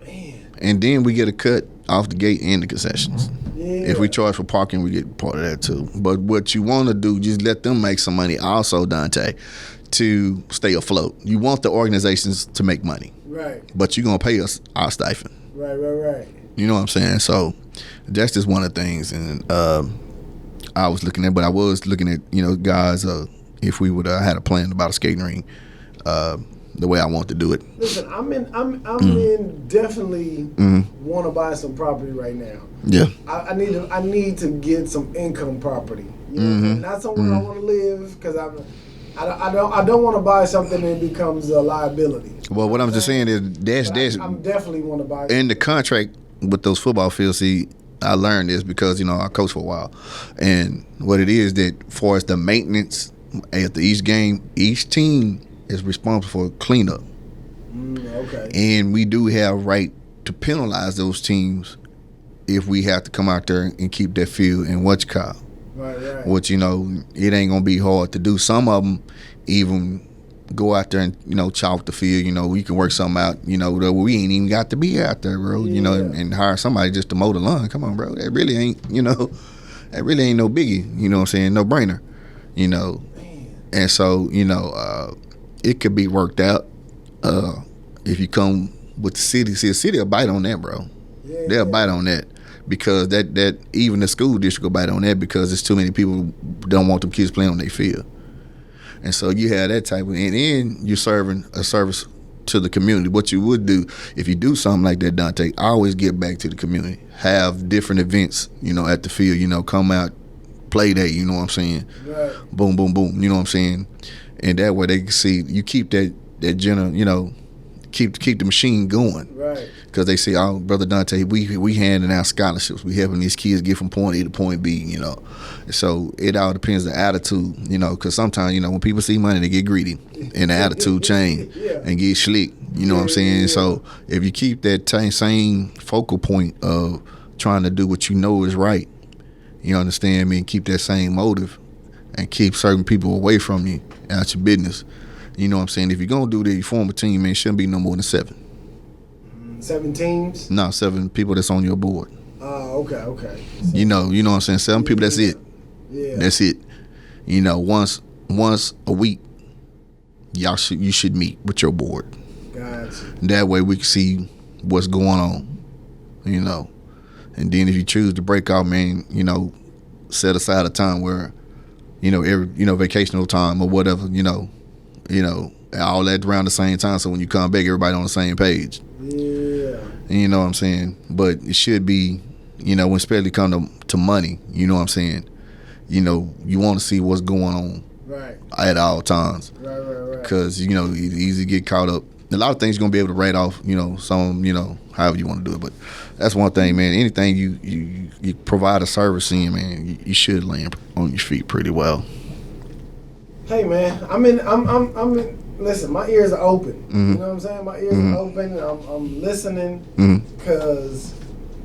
Man. And then we get a cut off the gate and the concessions. Yeah. If we charge for parking, we get part of that too. But what you want to do, just let them make some money also, Dante, to stay afloat. You want the organizations to make money. Right. But you're going to pay us our stipend. Right. You know what I'm saying? So that's just one of the things. And I was looking at, guys, if we would have had a plan about a skating ring, the way I want to do it. Listen, I'm in definitely want to buy some property right now. Yeah. I need to get some income property. You know, not somewhere I want to live because I don't want to buy something that becomes a liability. Well, what I'm just saying is I'm definitely want to buy in the contract with those football fields. See, I learned this because I coached for a while, and what it is that for us the maintenance after each game, each team is responsible for cleanup. Okay. And we do have right to penalize those teams if we have to come out there and keep that field in what you call. Right. Which it ain't gonna be hard to do. Some of them even go out there and chalk the field. We can work something out. That we ain't even got to be out there, bro. Yeah. And hire somebody just to mow the lawn. Come on, bro. That really ain't. That really ain't no biggie. You know what I'm saying? No brainer. Man. And so it could be worked out if you come with the city. See, the city will bite on that, bro. Yeah, They'll bite on that. Because that even the school district will bite on that because there's too many people who don't want them kids playing on their field. And so you have that type of, and then you're serving a service to the community. What you would do if you do something like that, Dante, always get back to the community. Have different events, at the field, come out, play day, you know what I'm saying? Right. Boom, boom, boom, you know what I'm saying? And that way they can see, you keep that general, keep the machine going. Right. Because they say, "Oh, Brother Dante, we handing out scholarships. We helping these kids get from point A to point B." You know, so it all depends on the attitude. You know, because sometimes when people see money, they get greedy, and the attitude change and get slick. You know what I'm saying? Yeah. So if you keep that same focal point of trying to do what you know is right, you understand me, and keep that same motive, and keep certain people away from you out your business. You know what I'm saying? If you're gonna do that, you form a team, man. It shouldn't be no more than 7. 7 teams? No, 7 people that's on your board. Okay. So, You know what I'm saying? 7 people, that's it. Yeah. That's it. Once a week, you should meet with your board. Gotcha. That way we can see what's going on. And then if you choose to break out, man, set aside a time where, every vacational time or whatever, all that around the same time. So when you come back, everybody on the same page. Yeah. You know what I'm saying? But it should be, when especially come to money, you know what I'm saying? You want to see what's going on Right. at all times. Right. Because, you easy get caught up. A lot of things you're going to be able to write off, some, however you want to do it. But that's one thing, man. Anything you provide a service in, man, you should land on your feet pretty well. Hey, man, I'm in. Listen, my ears are open. Mm-hmm. You know what I'm saying? My ears are open. I'm listening because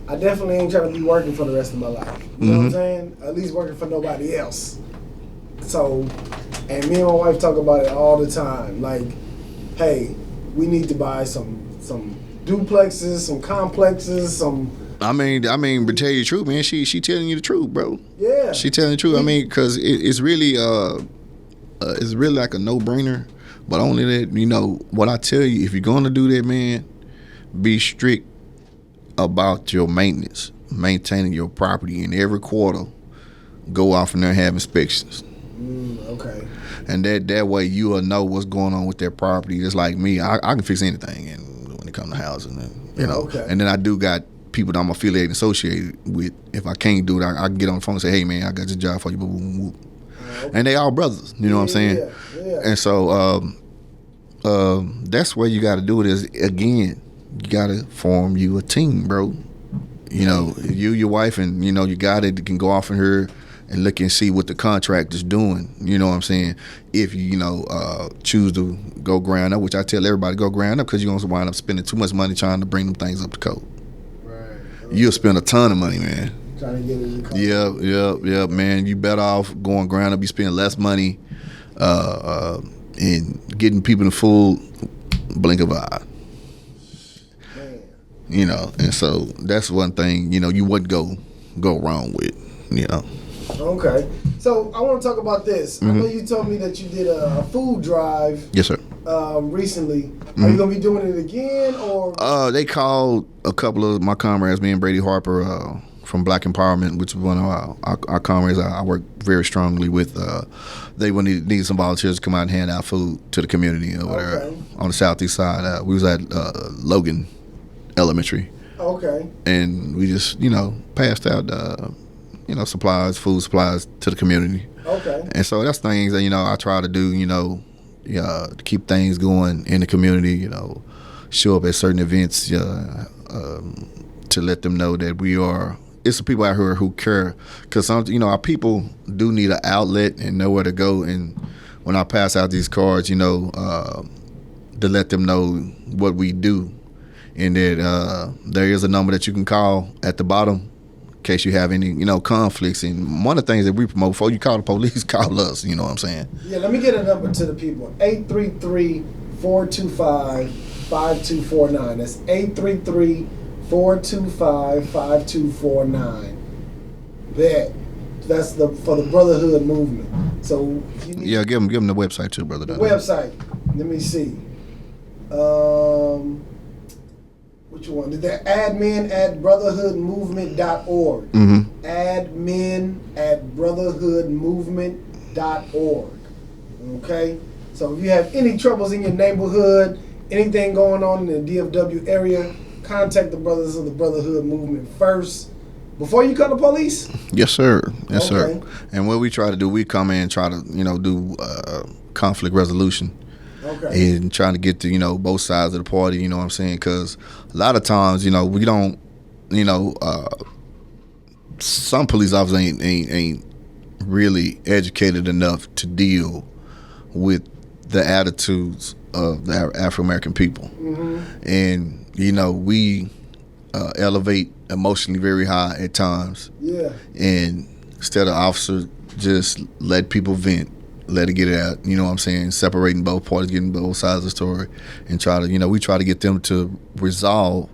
I definitely ain't trying to be working for the rest of my life. You know what I'm saying? At least working for nobody else. So, and me and my wife talk about it all the time. Like, hey, we need to buy some duplexes, some complexes, some. I mean, but tell you the truth, man. She telling you the truth, bro. Yeah. She telling the truth. I mean, because it's really like a no-brainer. But only that, what I tell you, if you're going to do that, man, be strict about your maintenance, maintaining your property. And every quarter, go off in there and have inspections. Okay. And that way you will know what's going on with their property. Just like me, I can fix anything when it comes to housing. Okay. And then I do got people that I'm affiliated and associated with. If I can't do it, I can get on the phone and say, hey, man, I got this job for you. Boom, boom, boom. Okay. And they all brothers, you know what I'm saying? Yeah. And so that's where you got to do it is, again, you got to form you a team, bro. You, your wife, and, you got it, can go off in her and look and see what the contract is doing, you know what I'm saying? If you, choose to go ground up, which I tell everybody, go ground up because you're going to wind up spending too much money trying to bring them things up to code. Right. You'll spend a ton of money, man. Trying to get it in code. Yep, man. You better off going ground up. You spend less money and getting people in the full blink of an eye. Man. And so that's one thing, you wouldn't go wrong with, Okay. So I want to talk about this. I know you told me that you did a food drive. Yes, sir. Recently. Are you going to be doing it again or? They called a couple of my comrades, me and Brady Harper, from Black Empowerment, which is one of our comrades I work very strongly with. They needed some volunteers to come out and hand out food to the community over there on the southeast side. We was at Logan Elementary. Okay. And we just, passed out, food supplies to the community. Okay. And so that's things that, I try to do, to keep things going in the community, show up at certain events to let them know that we are. It's the people out here who care, because our people do need an outlet and nowhere to go. And when I pass out these cards, to let them know what we do, and that there is a number that you can call at the bottom in case you have any conflicts. And one of the things that we promote, before you call the police, call us. You know what I'm saying? Yeah. Let me get a number to the people. 833-425-5249. That's 833-425-5249. That's for the Brotherhood movement. So give them the website too, brother. The website. Let me see. Which one? They're admin@brotherhoodmovement.org. Admin@brotherhoodmovement.org. Okay? So if you have any troubles in your neighborhood, anything going on in the DFW area, contact the brothers of the Brotherhood Movement first before you call the police. Yes, sir. Yes, sir. And what we try to do, we come in and try to, do conflict resolution. Okay. and trying to get to, you know, both sides of the party, you know what I'm saying? Because a lot of times, you know, we don't, you know, some police officers ain't really educated enough to deal with the attitudes of the African American people. And, you know, we elevate emotionally very high at times. Yeah. And instead of officers just let people vent, let it get out, you know what I'm saying, separating both parties, getting both sides of the story, and try to, you know, we try to get them to resolve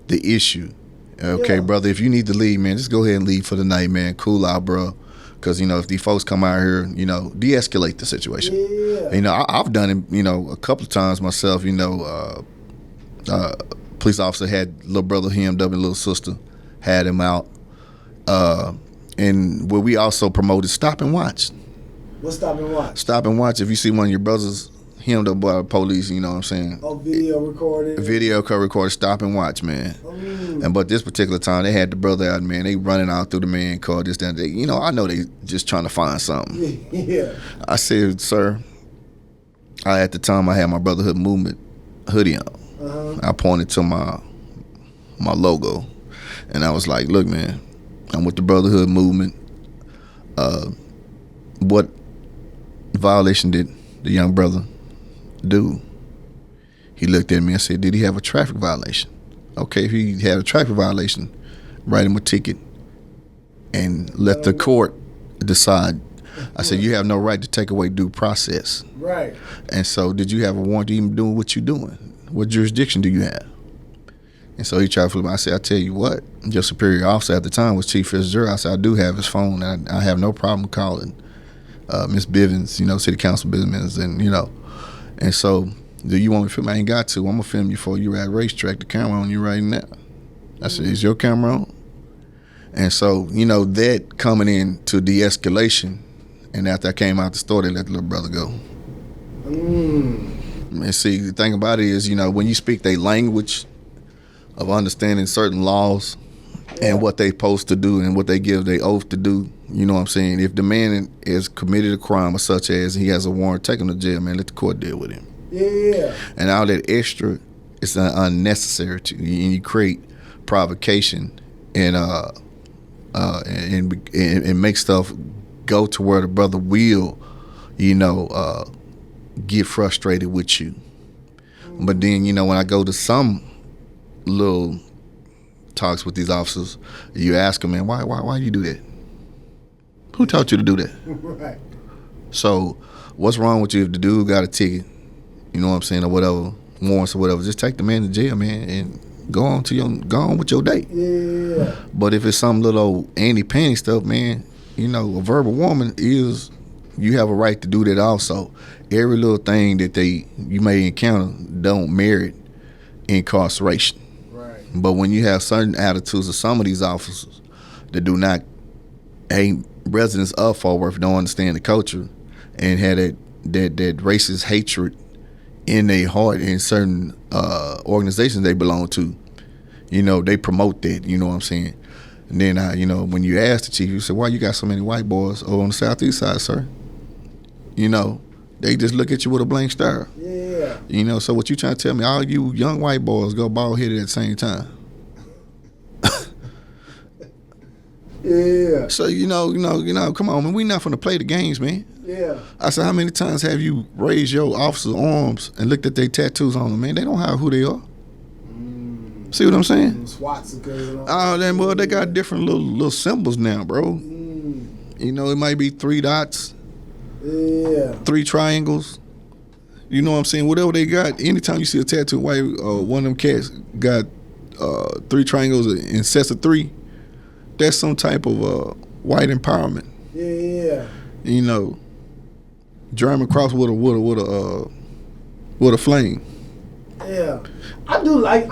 the issue. Okay, Yeah. brother, if you need to leave, man, just go ahead and leave for the night, man. Cool out, bro. Because, you know, if these folks come out here, you know, de-escalate the situation. Yeah. You know, I've done it, you know, a couple of times myself, you know, police officer had little brother hemmed up and little sister had him out. And where we also promoted stop and watch. What's stop and watch? Stop and watch. If you see one of your brothers hemmed up by the police, you know what I'm saying? Oh, video recorded. Video recorded, stop and watch, man. And but this particular time, they had the brother out, man. They running out through the man car, this, that, that. You know, I know they just trying to find something. Yeah. I said, sir, at the time I had my Brotherhood Movement hoodie on. I pointed to my logo, and I was like, look, man, I'm with the Brotherhood Movement. What violation did the young brother do? He looked at me and said, did he have a traffic violation? Okay, if he had a traffic violation, write him a ticket and let the court decide. I said, you have no right to take away due process. Right. And so, did you have a warrant to even do what you're doing? What jurisdiction do you have? And so he tried to flip me. I said, I tell you what, your superior officer at the time was Chief Fitzgerald. I said, I do have his phone, and I have no problem calling Miss Bivens, you know, City Council business, and, you know. And so, do you want me to film? I ain't got to. I'm going to film you for you at racetrack. The camera on you right now. I said, is your camera on? And so, you know, that coming in to de-escalation, and after I came out the store, they let the little brother go. And see, the thing about it is, you know, when you speak their language of understanding certain laws and what they supposed to do and what they give their oath to do, you know what I'm saying? If the man has committed a crime or such as he has a warrant, take him to jail, man. Let the court deal with him. Yeah. And all that extra is unnecessary to you. And you create provocation and make stuff go to where the brother will, you know, get frustrated with you. But then, you know, when I go to some little talks with these officers, you ask them, man, why you do that? Who taught you to do that? Right. So what's wrong with you if the dude got a ticket, you know what I'm saying, or whatever, warrants or whatever? Just take the man to jail, man, and go on with your day. Yeah. But if it's some little old anti-panty stuff, man, you know, a verbal woman is, you have a right to do that also. Every little thing that you may encounter don't merit incarceration. Right. But when you have certain attitudes of some of these officers that ain't residents of Fort Worth, don't understand the culture, and had that racist hatred in their heart in certain organizations they belong to, you know, they promote that, you know what I'm saying? And then, you know, when you ask the chief, you say, why you got so many white boys over on the southeast side, sir? You know, they just look at you with a blank stare. Yeah. You know, so what you trying to tell me, all you young white boys go bald-headed at the same time? Yeah. So, you know, come on, man, we not finna play the games, man. Yeah. I said, how many times have you raised your officer's arms and looked at their tattoos on them, man? They don't hide who they are. See what I'm saying? Swastikas. Oh, then, well, they got different little symbols now, bro. You know, it might be 3 dots, Yeah. 3 triangles. You know what I'm saying? Whatever they got, anytime you see a tattoo, white, one of them cats got 3 triangles in sets of 3, that's some type of white empowerment. Yeah. You know, German cross with a flame. Yeah, I do like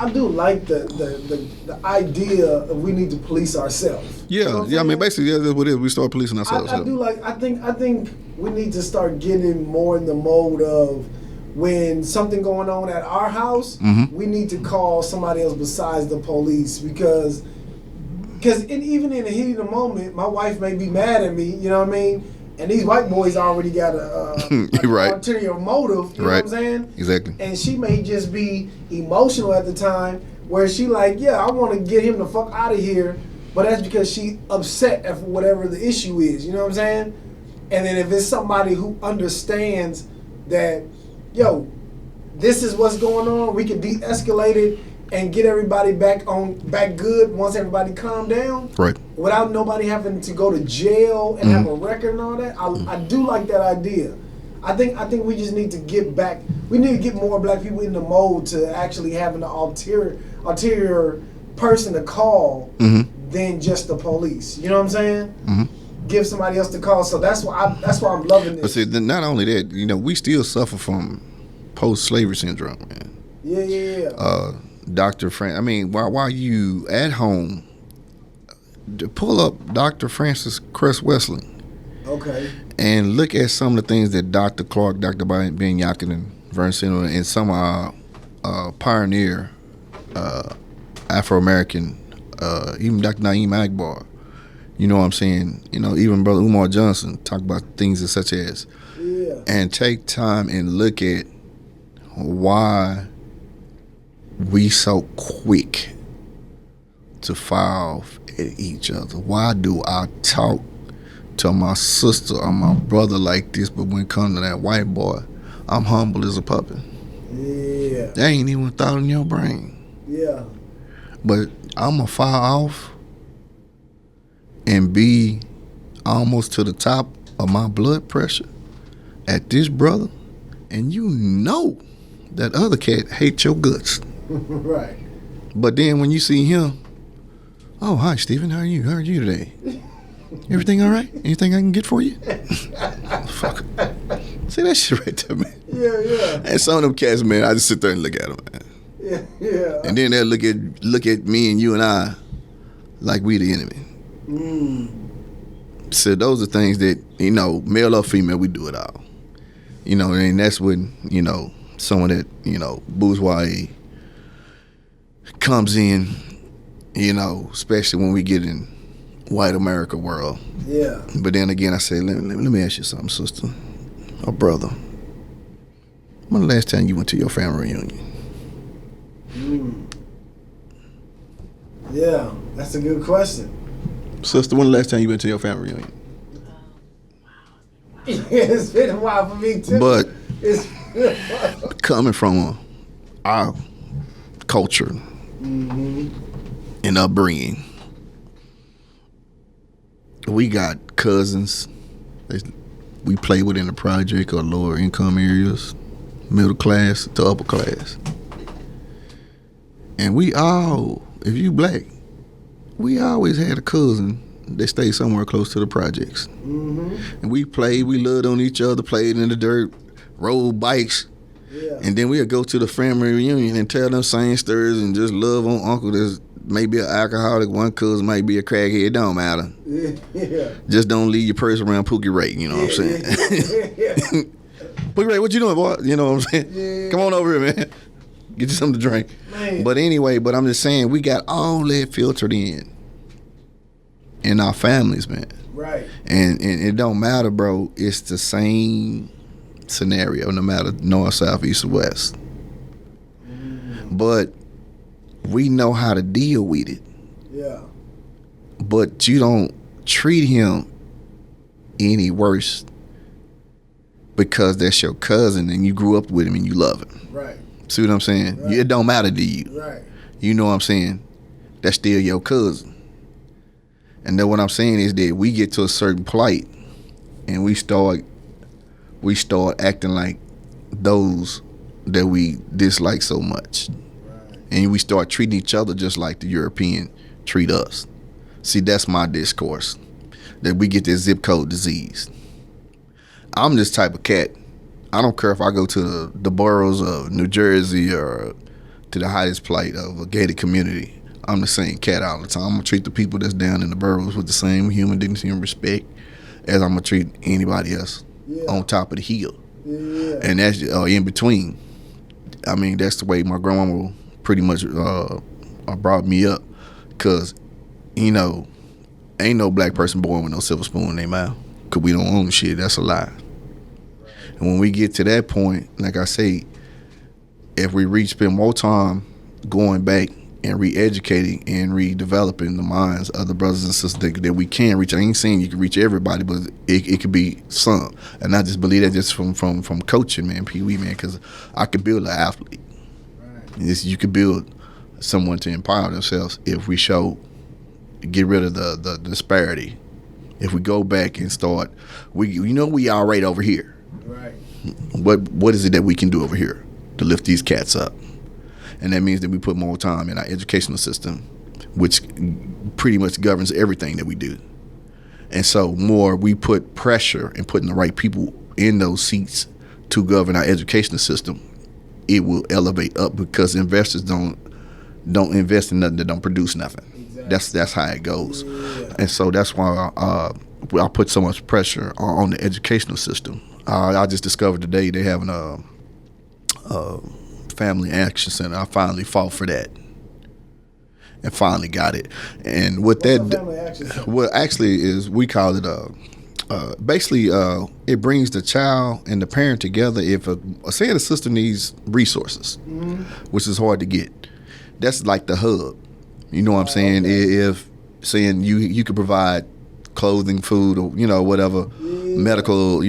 the idea of we need to police ourselves. Yeah, You know what I'm I mean, saying? basically, that's what it is. We start policing ourselves. I do like. I think we need to start getting more in the mode of when something going on at our house, we need to call somebody else besides the police because even in the heat of the moment, my wife may be mad at me. You know what I mean? And these white boys already got a Right. ulterior motive, you know what I'm saying? Exactly. And she may just be emotional at the time where she like, yeah, I want to get him the fuck out of here, but that's because she upset at whatever the issue is, you know what I'm saying? And then if it's somebody who understands that, yo, this is what's going on, we can de-escalate it and get everybody back good once everybody calm down. Right. Without nobody having to go to jail and have a record and all that. I do like that idea. I think we just need to get back. We need to get more black people in the mode to actually having an ulterior person to call than just the police. You know what I'm saying? Give somebody else the call. So that's why I'm loving this. But see, not only that, you know, we still suffer from post-slavery syndrome, man. Yeah. Dr. Francis, I mean, while you at home, pull up Dr. Francis Cress Wesley. Okay. And look at some of the things that Dr. Clark, Dr. Ben Yakin, and Vern Sino, and some of our pioneer Afro-American, even Dr. Naeem Akbar, you know what I'm saying? You know, even Brother Umar Johnson talk about things such as, and take time and look at why we so quick to file at each other. Why do I talk to my sister or my brother like this, but when it comes to that white boy, I'm humble as a puppet? Yeah. That ain't even a thought in your brain. Yeah. But I'm going to fire off and be almost to the top of my blood pressure at this brother, and you know that other cat hates your guts. Right. But then when you see him, oh, hi, Stephen, how are you? How are you today? Everything all right? Anything I can get for you? Fuck. See that shit right there, man. Yeah. And some of them cats, man, I just sit there and look at them, man. Yeah. And then they'll look at me and you and I like we the enemy. So those are things that, you know, male or female, we do it all. You know, and that's when, you know, someone that, you know, bourgeoisie comes in, you know, especially when we get in white America world. Yeah. But then again, I say, let me ask you something, sister or brother. When the last time you went to your family reunion? Yeah, that's a good question. Sister, when the last time you went to your family reunion? It's been a while for me too. But It's coming from our culture and upbringing, we got cousins we play with in the project or lower income areas, middle class to upper class. And we all, if you black, we always had a cousin that stayed somewhere close to the projects. And we played, we loved on each other, played in the dirt, rode bikes. Yeah. And then we'll go to the family reunion and tell them same stories and just love on uncle that's maybe an alcoholic, one cousin might be a crackhead, don't matter. Yeah. Just don't leave your purse around Pookie Ray, you know what I'm saying? Pookie Ray, what you doing, boy? You know what I'm saying? Yeah. Come on over here, man. Get you something to drink. Man. But anyway, I'm just saying, we got all that filtered in our families, man. Right. And it don't matter, bro. It's the same scenario, no matter north, south, east, or west. But we know how to deal with it. Yeah. But you don't treat him any worse because that's your cousin and you grew up with him and you love him. Right. See what I'm saying? Right. It don't matter to you. Right. You know what I'm saying? That's still your cousin. And then what I'm saying is that we get to a certain plight and we start acting like those that we dislike so much. Right. And we start treating each other just like the European treat us. See, that's my discourse. That we get this zip code disease. I'm this type of cat. I don't care if I go to the boroughs of New Jersey or to the highest plight of a gated community. I'm the same cat all the time. I'm going to treat the people that's down in the boroughs with the same human dignity and respect as I'm going to treat anybody else on top of the hill. Yeah. And that's in between. I mean, that's the way my grandmama pretty much brought me up. Because, you know, ain't no black person born with no silver spoon in their mouth. because we don't own shit. That's a lie. And when we get to that point, like I say, if we spend more time going back and re-educating and redeveloping the minds of the brothers and sisters that we can reach. I ain't saying you can reach everybody, but it could be some. And I just believe that just from coaching, man, Pee Wee, man, because I could build an athlete. Right. You could build someone to empower themselves if we get rid of the disparity. If we go back and start, we are right over here. Right. What is it that we can do over here to lift these cats up? And that means that we put more time in our educational system, which pretty much governs everything that we do. And so more we put pressure and putting the right people in those seats to govern our educational system, it will elevate up because investors don't invest in nothing that don't produce nothing. Exactly. That's how it goes. Yeah. And so that's why I put so much pressure on the educational system. I just discovered today they having a Family Action Center. I finally fought for that and finally got it. And what Family Action Center? Well, actually is we call it basically it brings the child and the parent together. If say the sister needs resources, mm-hmm. which is hard to get, that's like the hub. You know what I'm saying? Okay. If saying you could provide clothing, food, or whatever, medical,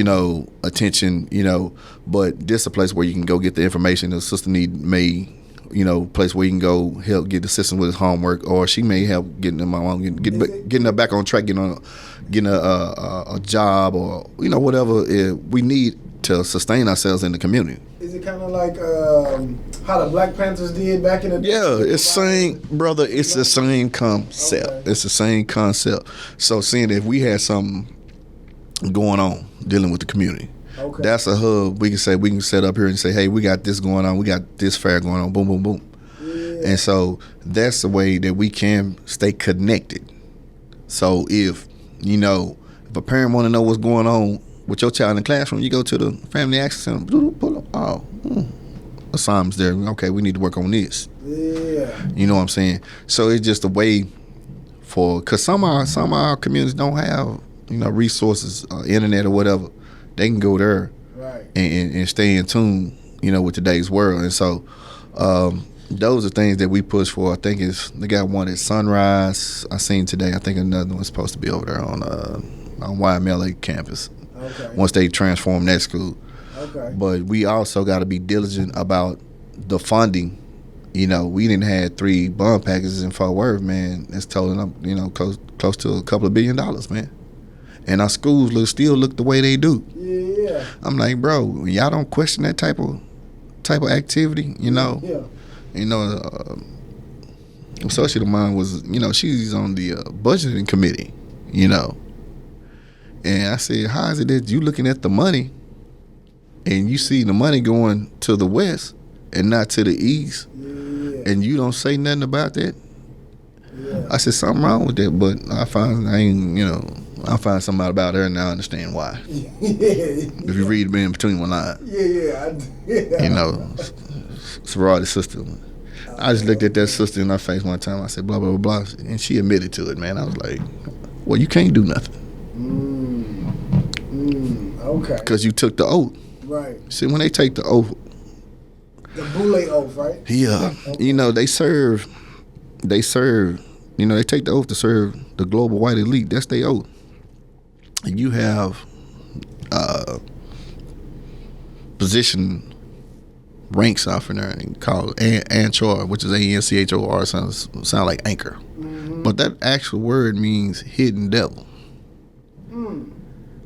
attention, but this is a place where you can go get the information the sister place where you can go help get the assistance with his homework, or she may help getting them getting her back on track, getting a job, or whatever we need to sustain ourselves in the community. Is it kind of like how the Black Panthers did back in the day? Yeah, it's same, brother. It's the same concept. Okay. It's the same concept. So seeing if we had something going on dealing with the community, okay. That's a hub. We can set up here and say, hey, we got this going on. We got this fair going on. Boom, boom, boom. Yeah. And so that's the way that we can stay connected. So if a parent want to know what's going on with your child in the classroom, you go to the Family Action Center, pull up, assignments there. Okay, we need to work on this. Yeah. You know what I'm saying? So it's just a way because some of our communities don't have, resources, internet or whatever. They can go there, right, and stay in tune, with today's world. And so those are things that we push for. I think they got one at Sunrise. I seen today. I think another one's supposed to be over there on YMLA campus. Okay. Once they transform that school. Okay. But we also got to be diligent about the funding. We didn't have 3 bond packages in Fort Worth, man. It's totaling up, close to a couple of $1 billion, man. And our schools still look the way they do. Yeah. I'm like, bro, y'all don't question that type of activity, Yeah. Associate of mine was, she's on the budgeting committee, And I said, how is it that you looking at the money and you see the money going to the west and not to the east, and you don't say nothing about that? Yeah. I said, something wrong with that, but I find something about her and I understand why. If you read in between one line. Sorority sister. I just looked at that sister in her face one time. I said, blah, blah, blah, blah. And she admitted to it, man. I was like, well, you can't do nothing. Okay. Because you took the oath. Right. See, when they take the oath. The Boule oath, right? Yeah. Okay. They serve, they take the oath to serve the global white elite. That's their oath. And you have position ranks off in there and called Anchor, which is ANCHOR, sound like anchor. Mm-hmm. But that actual word means hidden devil.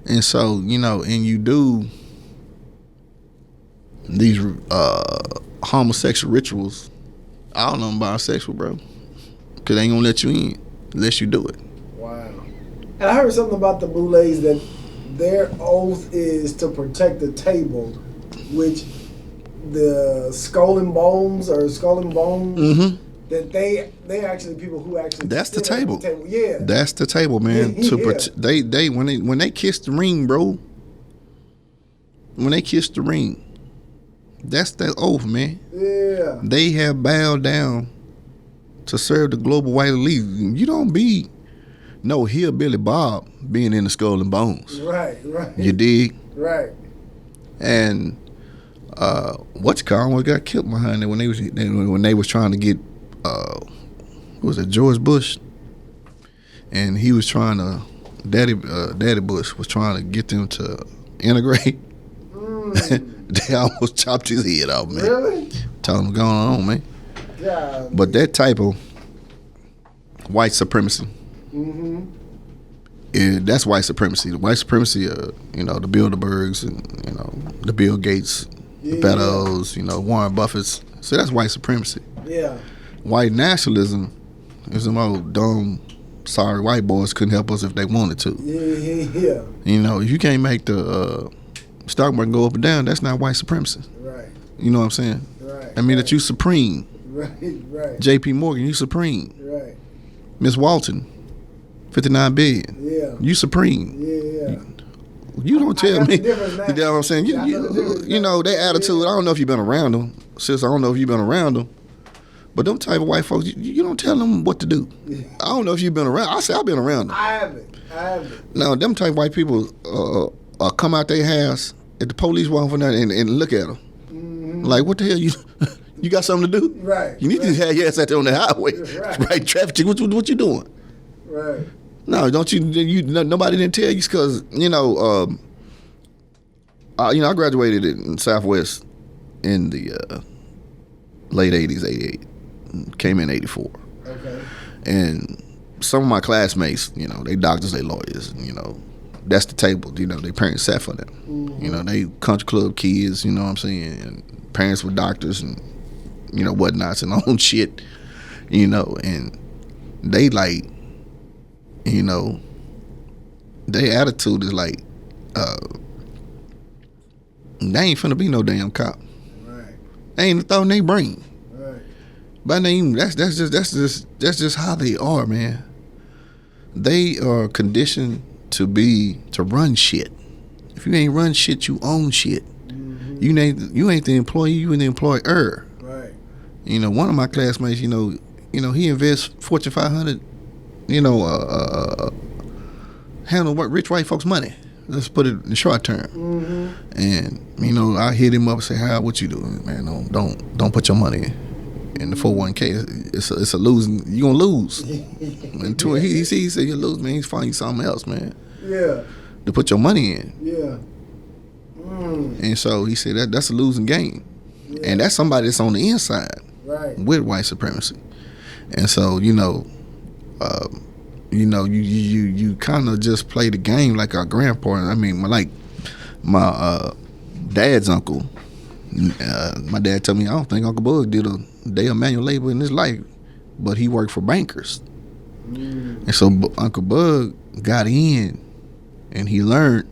And so, and you do these homosexual rituals. I don't know I'm bisexual, bro. Because they ain't going to let you in unless you do it. Wow. And I heard something about the Boules that their oath is to protect the table, which the skull and bones, mm-hmm. that they actually people who actually that's the table. Yeah, that's the table, man. Yeah. They when they kiss the ring, bro. When they kiss the ring, that's the oath, man. Yeah, they have bowed down to serve the global white elite. You don't be no hillbilly Bob being in the Skull and Bones. Right. You dig? Right. And almost got killed behind it when they was trying to get what was it, George Bush, and he was trying to Daddy Bush was trying to get them to integrate. They almost chopped his head off, man. Really? Told him what's going on, man. Yeah. But that type of white supremacy. That's white supremacy. The white supremacy, the Bilderbergs and the Bill Gates, the Bezos, Warren Buffett's. So that's white supremacy. Yeah. White nationalism is them old dumb, sorry white boys couldn't help us if they wanted to. Yeah. If you can't make the stock market go up and down, that's not white supremacy. Right. You know what I'm saying? Right. I mean that you supreme. Right. J.P. Morgan, you supreme. Right. Miss Walton, 59 billion. Yeah. You supreme. Yeah. You don't tell me. You know what I'm saying? Their attitude, I don't know if you've been around them. Sis, I don't know if you've been around them. But them type of white folks, you don't tell them what to do. I don't know if you've been around. I say I've been around them. I haven't. Now, them type of white people come out their house if the police walk for that and look at them. Like, what the hell you got something to do? Right. You need to have your ass out there on the highway. Right, traffic check. What you doing? Right. No, don't you nobody didn't tell you because, I graduated in Southwest in the late 80s, 88. Came in 84. Okay. And some of my classmates, they doctors, they lawyers, that's the table, their parents sat for them. They country club kids, you know what I'm saying? And parents were doctors and, whatnots and own shit, and they like, their attitude is like, they ain't finna be no damn cop. Right. They ain't a thought in their brain. Right. But that's just how they are, man. They are conditioned to run shit. If you ain't run shit, you own shit. You ain't the employee, you the employer. Right. One of my classmates, he invests Fortune 500, handle rich white folks' money. Let's put it in short term. And I hit him up and say, "How? What you doing, man? Don't put your money in the 401k. It's a losing. You gonna lose." And he said, "You lose, man. He's finding you something else, man. Yeah. To put your money in." Yeah. And so he said that's a losing game, and that's somebody that's on the inside, right, with white supremacy. And so you kind of just play the game like our grandpa. I mean, like my dad's uncle. My dad told me, I don't think Uncle Bug did a day of manual labor in his life, but he worked for bankers. And so Uncle Bug got in, and he learned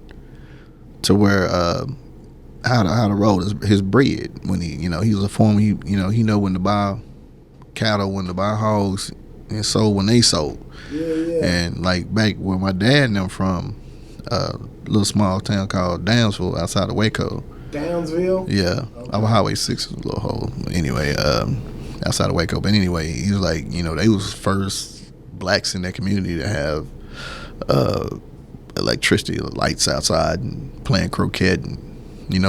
to where how to roll his bread. When he was a farmer, he know when to buy cattle, when to buy hogs, and sold when they sold. Yeah. And like back where my dad and them from, a little small town called Downsville outside of Waco. Downsville? Yeah. Okay. Over Highway 6 is a little hole. Anyway, outside of Waco. But anyway, he was like, they was first blacks in that community to have electricity, lights outside and playing croquet. And,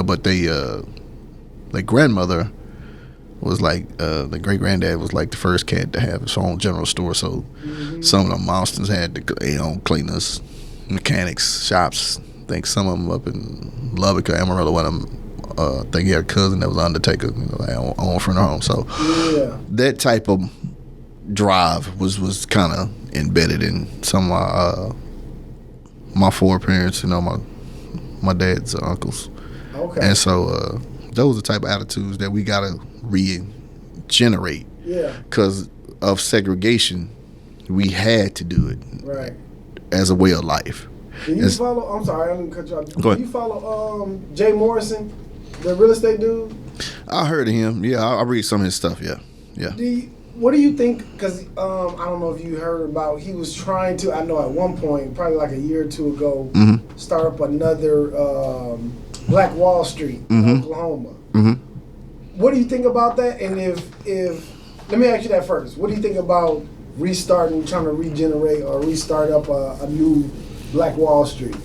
but their grandmother was like, the great-granddad was like the first cat to have his own general store. So some of them Austins had their own cleaners, mechanics, shops. I think some of them up in Lubbock or Amarillo, one of them, I think he had a cousin that was an undertaker, on front of home. So that type of drive was kind of embedded in some of my foreparents, my dad's uncles. Okay. And so those are the type of attitudes that we gotta regenerate. Yeah. Because of segregation, we had to do it. Right. As a way of life. Do you follow? I'm sorry, I didn't cut you off. Go ahead. Do you follow Jay Morrison, the real estate dude? I heard of him. Yeah, I read some of his stuff. Yeah. What do you think? Because I don't know if you heard about. He was trying to. I know at one point, probably like a year or two ago, start up another Black Wall Street in Oklahoma. What do you think about that? And if let me ask you that first. What do you think about trying to regenerate or restart up a new Black Wall Street?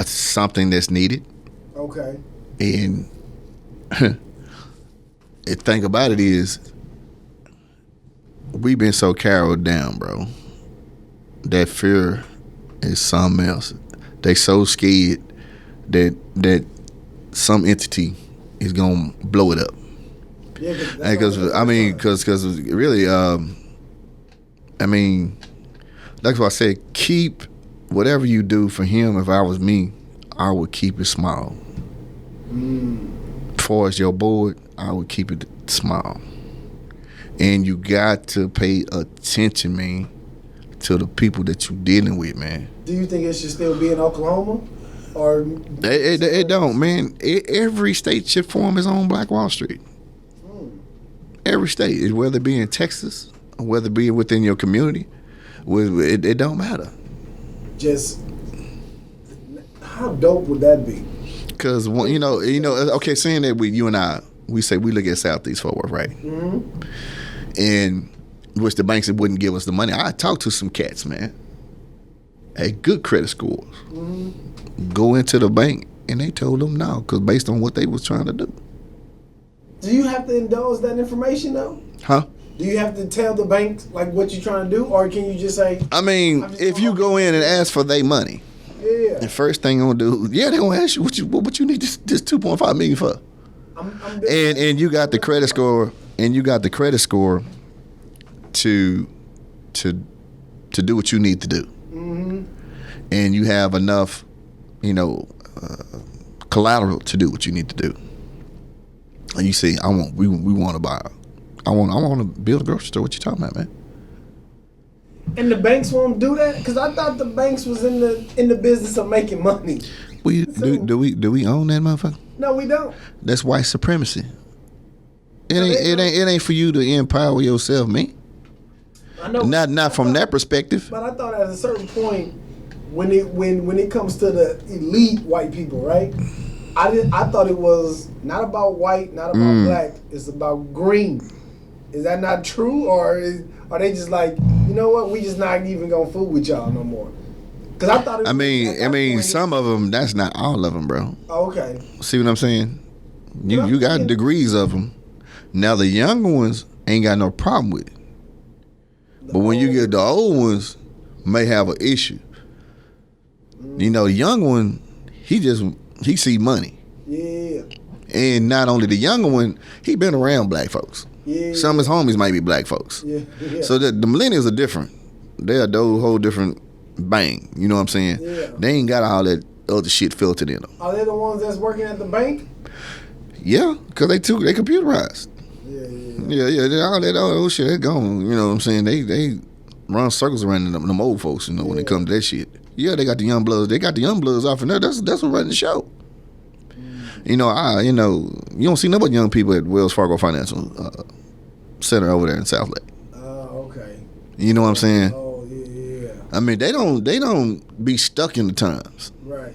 Something that's needed. Okay. And the thing about it is, we've been so carried down, bro. That fear is something else. They so scared that some entity is gonna blow it up. Yeah, because really, I mean, that's why I said keep whatever you do for him. If I was me, I would keep it small. As far as your board, I would keep it small. And you got to pay attention, man, to the people that you're dealing with, man. Do you think it should still be in Oklahoma? Or it don't, man. Every state should form its own Black Wall Street. Every state, whether it be in Texas, or whether it be within your community, it don't matter. Just how dope would that be? Because okay, saying that you and I, we say we look at Southeast Fort Worth, right? Mm-hmm. And which the banks that wouldn't give us the money. I talked to some cats, man. Had good credit scores. Mm-hmm. Go into the bank and they told them no, because based on what they was trying to do. Do you have to indulge that information though? Huh? Do you have to tell the bank like what you're trying to do, or can you just say? I mean, if you go in and ask for their money, the first thing they're gonna do, they gonna ask you what you need this $2.5 million for. And you got the credit score, to do what you need to do. Mm-hmm. And you have enough, collateral to do what you need to do. And you say, we want to buy. I want to build a grocery store. What you talking about, man? And the banks won't do that? Because I thought the banks was in the business of making money. Do we own that motherfucker? No, we don't. That's white supremacy. It ain't for you to empower yourself, man. I know. Not from that perspective. But I thought at a certain point, when it comes to the elite white people, right? I thought it was not about white, not about black. It's about green. Is that not true, or are they just like, you know what? We just not even gonna fool with y'all no more? Because I thought. I mean, some of them. That's not all of them, bro. Oh, okay. See what I'm saying? You got degrees of them. Now the younger ones ain't got no problem with it, but when you get the old ones, may have an issue. The young one, he see money. Yeah. And not only the younger one, he been around black folks. Yeah. Some of his homies might be black folks. Yeah. So the millennials are different. They're a whole different bang. You know what I'm saying? Yeah. They ain't got all that other shit filtered in them. Are they the ones that's working at the bank? Yeah, because they computerized. Yeah. All that old shit, they gone. You know what I'm saying? They run circles around them old folks, when it comes to that shit. Yeah, they got the young bloods. They got the young bloods off in there. That's what running the show. You don't see nobody young people at Wells Fargo Financial Center over there in South Lake. Oh, okay. You know what I'm saying? Oh, yeah. I mean, they don't be stuck in the times. Right.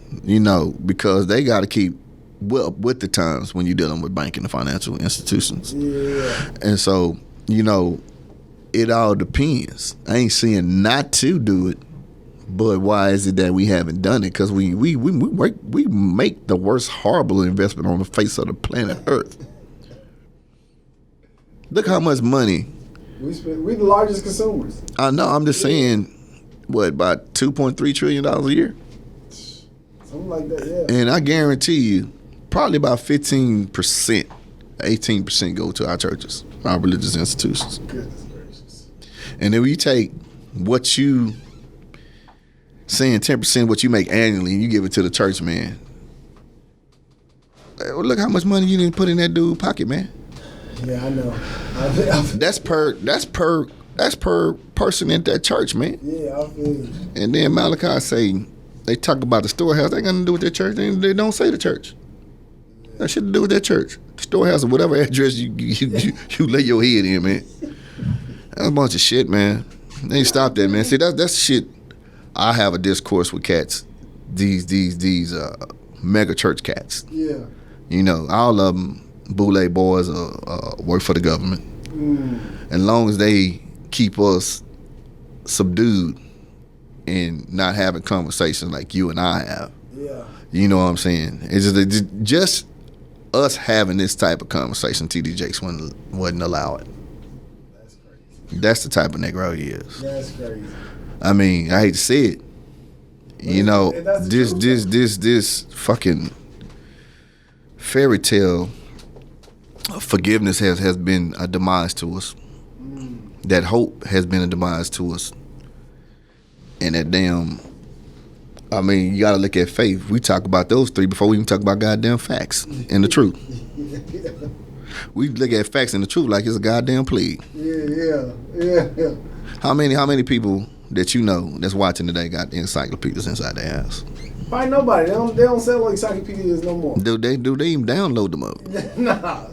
Because they got to keep with the times when you're dealing with banking and financial institutions. Yeah. And so, it all depends. I ain't saying not to do it, but why is it that we haven't done it? Because we make the worst horrible investment on the face of the planet Earth. Look how much money. We the largest consumers. I know. I'm just saying, about $2.3 trillion a year? Something like that, yeah. And I guarantee you, probably about 15%, 18% go to our churches, our religious institutions. Goodness gracious. And then you take what you saying 10% what you make annually and you give it to the church, man. Look how much money you didn't put in that dude's pocket, man. Yeah, I know. That's per person in that church, man. Yeah, I feel you. And then Malachi say they talk about the storehouse. They got nothing to do with their church. They don't say the church. That shit to do with their church. The storehouse or whatever address you lay your head in, man. That's a bunch of shit, man. They ain't stop that, man. See, that's shit. I have a discourse with cats. These mega church cats. Yeah. All of them Boule boys work for the government. As long as they keep us subdued and not having conversations like you and I have. Yeah. You know what I'm saying? It's just us having this type of conversation. TD Jakes wouldn't allow it. That's crazy. That's the type of Negro he is. That's crazy. I mean, I hate to say it. You know, That's this fucking fairy tale of forgiveness has been a demise to us. That hope has been a demise to us. And that damn, I mean, you gotta look at faith. We talk about those three before we even talk about goddamn facts and the truth. We look at facts and the truth like it's a goddamn plague. Yeah. How many people that you know that's watching today got the encyclopedias inside their house? Probably nobody. They don't sell encyclopedias no more. Do they even download them up? Nah.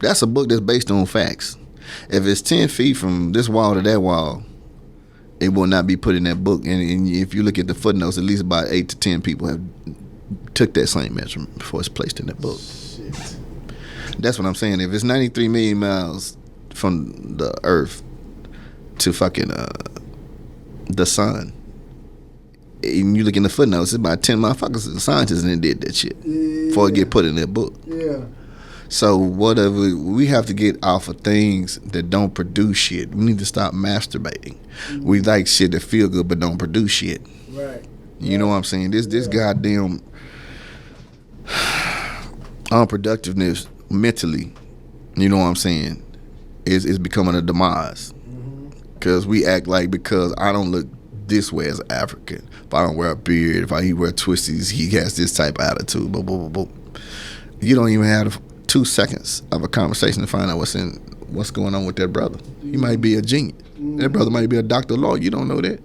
That's a book that's based on facts. If it's 10 feet from this wall to that wall, it will not be put in that book. And if you look at the footnotes, at least about 8 to 10 people have took that same measurement before it's placed in that book. Shit. That's what I'm saying. If it's 93 million miles from the Earth to fucking the sun, and you look in the footnotes, it's about 10 motherfuckers, the scientists, that did that shit before it get put in that book. Yeah. So whatever, we have to get off of things that don't produce shit. We need to stop masturbating. We like shit that feel good but don't produce shit. Right. You know what I'm saying? This goddamn unproductiveness mentally, you know what I'm saying, is becoming a demise. Because we act like because I don't look this way as an African, if I don't wear a beard, if he wear twisties, he has this type of attitude. You don't even have 2 seconds of a conversation to find out what's going on with that brother. He might be a genius. That brother might be a doctor or lawyer. You don't know that.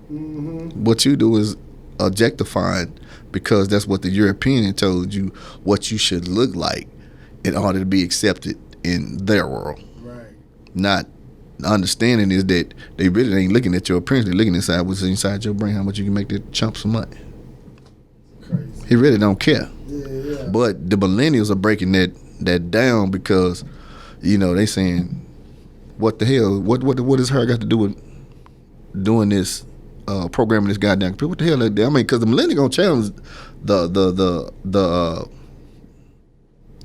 What you do is objectifying because that's what the European told you what you should look like in order to be accepted in their world. Right. Not understanding is that they really ain't looking at your appearance. They're looking inside what's inside your brain, how much you can make that chump some money. Crazy. He really don't care. Yeah. But the millennials are breaking that down because, you know, they saying, what the hell? What does her got to do with doing this, programming this goddamn computer? What the hell? I mean, because the millennials gonna challenge the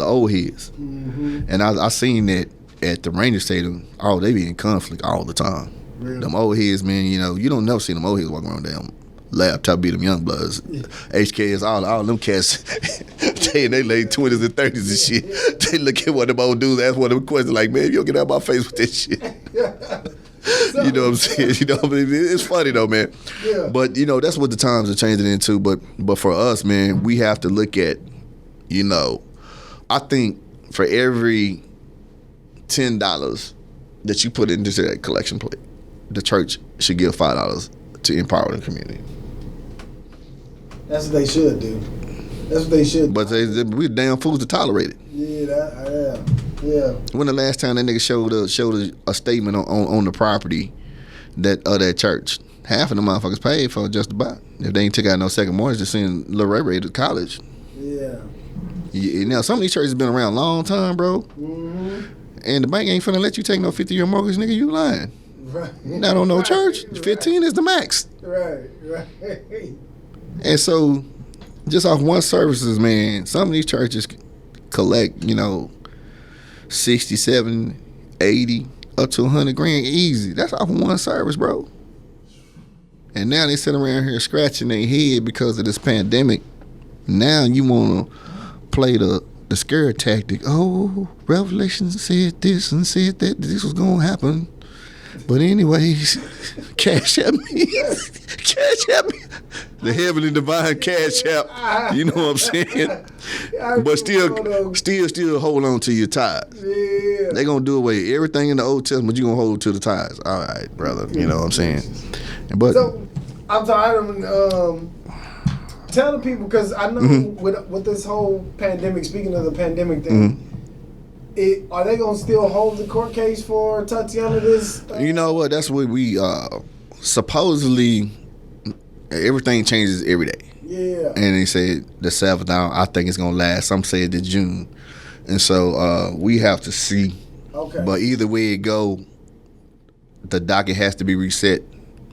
old heads, and I seen that at the Ranger Stadium. Oh, they be in conflict all the time. Really? Them old heads, man. You know, you don't never see them old heads walking around damn laptop, be them young bloods, HKs, all them cats. They in their late 20s and 30s and shit. They look at what them old dudes ask one of them questions like, man, you don't get out of my face with this shit. You know what I'm saying? You know what I mean? It's funny though, man. Yeah. But you know, that's what the times are changing into. But for us, man, we have to look at, you know, I think for every $10 that you put into that collection plate, the church should give $5 to empower the community. That's what they should do. That's what they should. But we damn fools to tolerate it. Yeah. When the last time that nigga showed a statement on the property that church? Half of the motherfuckers paid for it just about. If they ain't took out no second mortgage to send Lil Ray Ray to college. Yeah. Now some of these churches been around a long time, bro. And the bank ain't finna let you take no 50-year mortgage, nigga. You lying. Right. Not on no church. 15 is the max. Right. And so, just off one services, man, some of these churches collect, you know, 67, 80, up to 100 grand easy. That's off one service, bro. And now they sit around here scratching their head because of this pandemic. Now you want to play the scare tactic. Oh, Revelation said this and said that this was going to happen. But anyways, cash at me. Cash at me. The heavenly divine cash app. You know what I'm saying? But still hold on to your tithes. Yeah. They gonna do away everything in the Old Testament. You gonna hold to the tithes. All right, brother. You know what I'm saying? But so I'm sorry. Tell the people, because I know with this whole pandemic. Speaking of the pandemic thing. Are they gonna still hold the court case for Tatiana? You know what? That's what we supposedly everything changes every day. Yeah. And they said the 7th. Now I think it's gonna last. Some say it's June, and so we have to see. Okay. But either way it go, the docket has to be reset,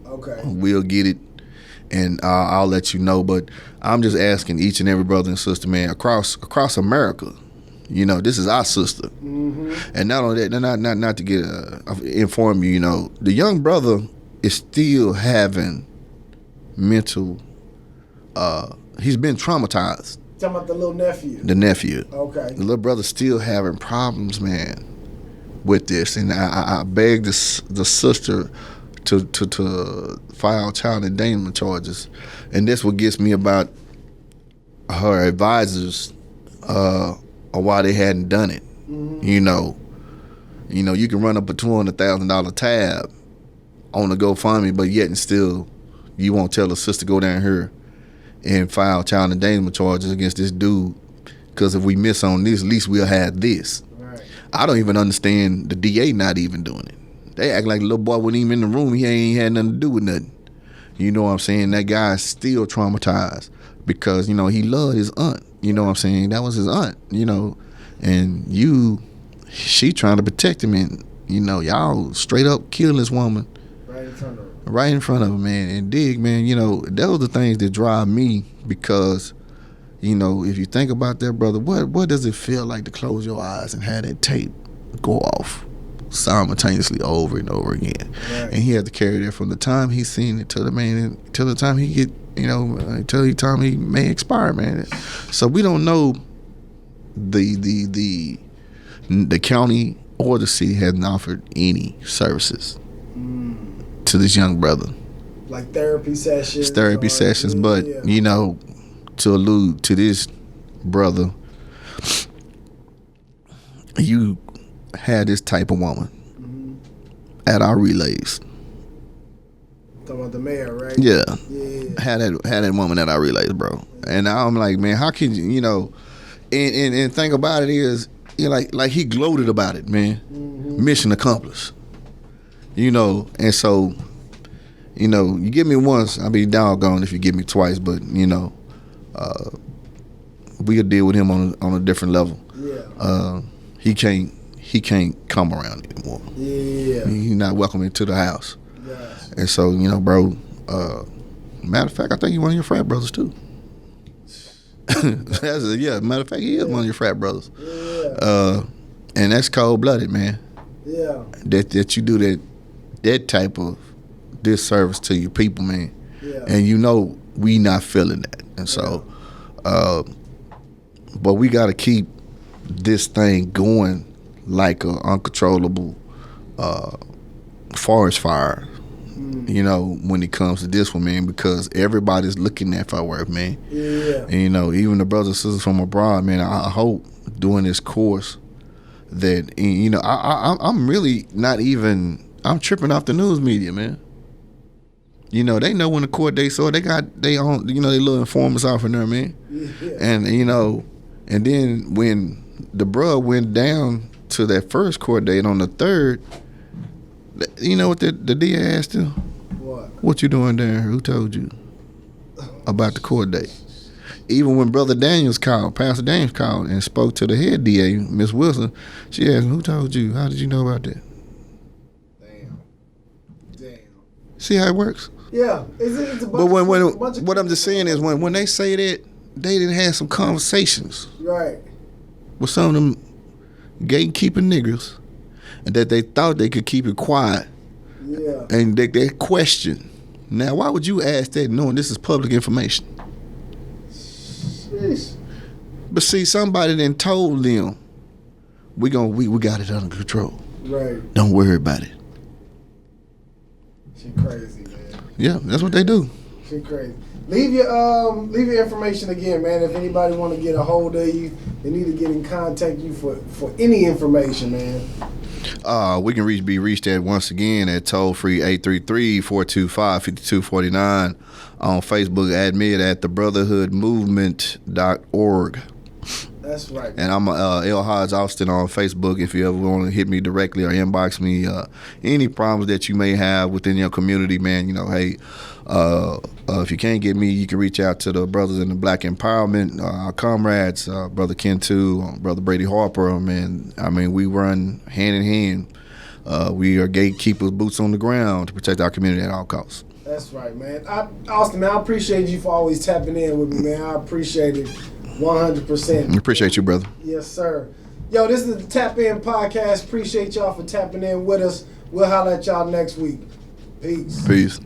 Okay. we'll get it, and I'll let you know. But I'm just asking each and every brother and sister, man, across America. You know, this is our sister, and not only that, not to get inform you. You know, the young brother is still having mental. He's been traumatized. Talking about the little nephew. The nephew. Okay. The little brother's still having problems, man, with this, and I beg the sister to file child endangerment charges, and that's what gets me about her advisors, or why they hadn't done it. You know, you can run up a $200,000 tab on the GoFundMe, but yet and still, you won't tell the sister go down here and file child endangerment charges against this dude, because if we miss on this, at least we'll have this. Right. I don't even understand the DA not even doing it. They act like the little boy wasn't even in the room. He ain't had nothing to do with nothing. You know what I'm saying? That guy's still traumatized because, you know, he loved his aunt. You know what I'm saying? That was his aunt, you know. And she trying to protect him, and, you know, y'all straight up killing this woman. Right in front of her. Right in front of him, man. And dig, man, you know, those are the things that drive me, because, you know, if you think about that, brother, what does it feel like to close your eyes and have that tape go off simultaneously over and over again? Right. And he had to carry that from the time he seen it to the time he get, you know, until the time he may expire, man. So we don't know the county or the city hasn't offered any services to this young brother, like therapy sessions. But you know, to allude to this brother, you had this type of woman at our relays. Talking about the mayor, right? Yeah. Had that woman at our relays, bro. And I'm like, man, how can you know? And thing about it is, you know, like he gloated about it, man. Mission accomplished. You know, and so, you know, you give me once, I'll be doggone if you give me twice, but, you know, we'll deal with him on a different level. Yeah. He can't come around anymore. Yeah. He's not welcome into the house. Yes. And so, you know, bro, matter of fact, I think he's one of your frat brothers too. Matter of fact, he is one of your frat brothers. Yeah. And that's cold blooded, man. Yeah. That you do that type of disservice to your people, man. Yeah. And you know we not feeling that. And so but we gotta keep this thing going like a uncontrollable forest fire. You know, when it comes to this one, man, because everybody's looking at firework, man. Yeah. And, you know, even the brothers and sisters from abroad, man, I hope during this course that, you know, I'm really not even, I'm tripping off the news media, man. You know, they know when the court date, so they got they own, you know, they little informants off in there, man. Yeah. And, you know, and then when the bruh went down to that first court date on the 3rd, you know what the DA asked him? What you doing there? Who told you about the court date? Even when Pastor Daniels called and spoke to the head DA, Miss Wilson, she asked him, who told you? How did you know about that? Damn. See how it works? Yeah. It's a bunch but what I'm just saying is when they say that, they didn't have some conversations. Right. With some of them gatekeeping niggas, and that they thought they could keep it quiet. Yeah. And they question. Now, why would you ask that knowing this is public information? Jeez. But see, somebody then told them, we got it under control. Right. Don't worry about it. She crazy, man. Yeah, that's what they do. She crazy. Leave your information again, man. If anybody want to get a hold of you, they need to get in contact you for any information, man. We can be reached at once again at toll-free 833-425-5249. On Facebook, admit at thebrotherhoodmovement.org. That's right. And I'm L. Hodge Austen on Facebook. If you ever want to hit me directly or inbox me, any problems that you may have within your community, man, you know, hey, if you can't get me, you can reach out to the Brothers in the Black Empowerment, our comrades, Brother Ken 2, Brother Brady Harper, man. I mean, we run hand in hand We are gatekeepers, boots on the ground to protect our community at all costs. That's right, man. Austin, man, I appreciate you for always tapping in with me, man. I appreciate it 100%. Appreciate you, brother. Yes, sir. Yo, this is the Tap In Podcast. Appreciate y'all for tapping in with us. We'll holler at y'all next week. Peace. Peace.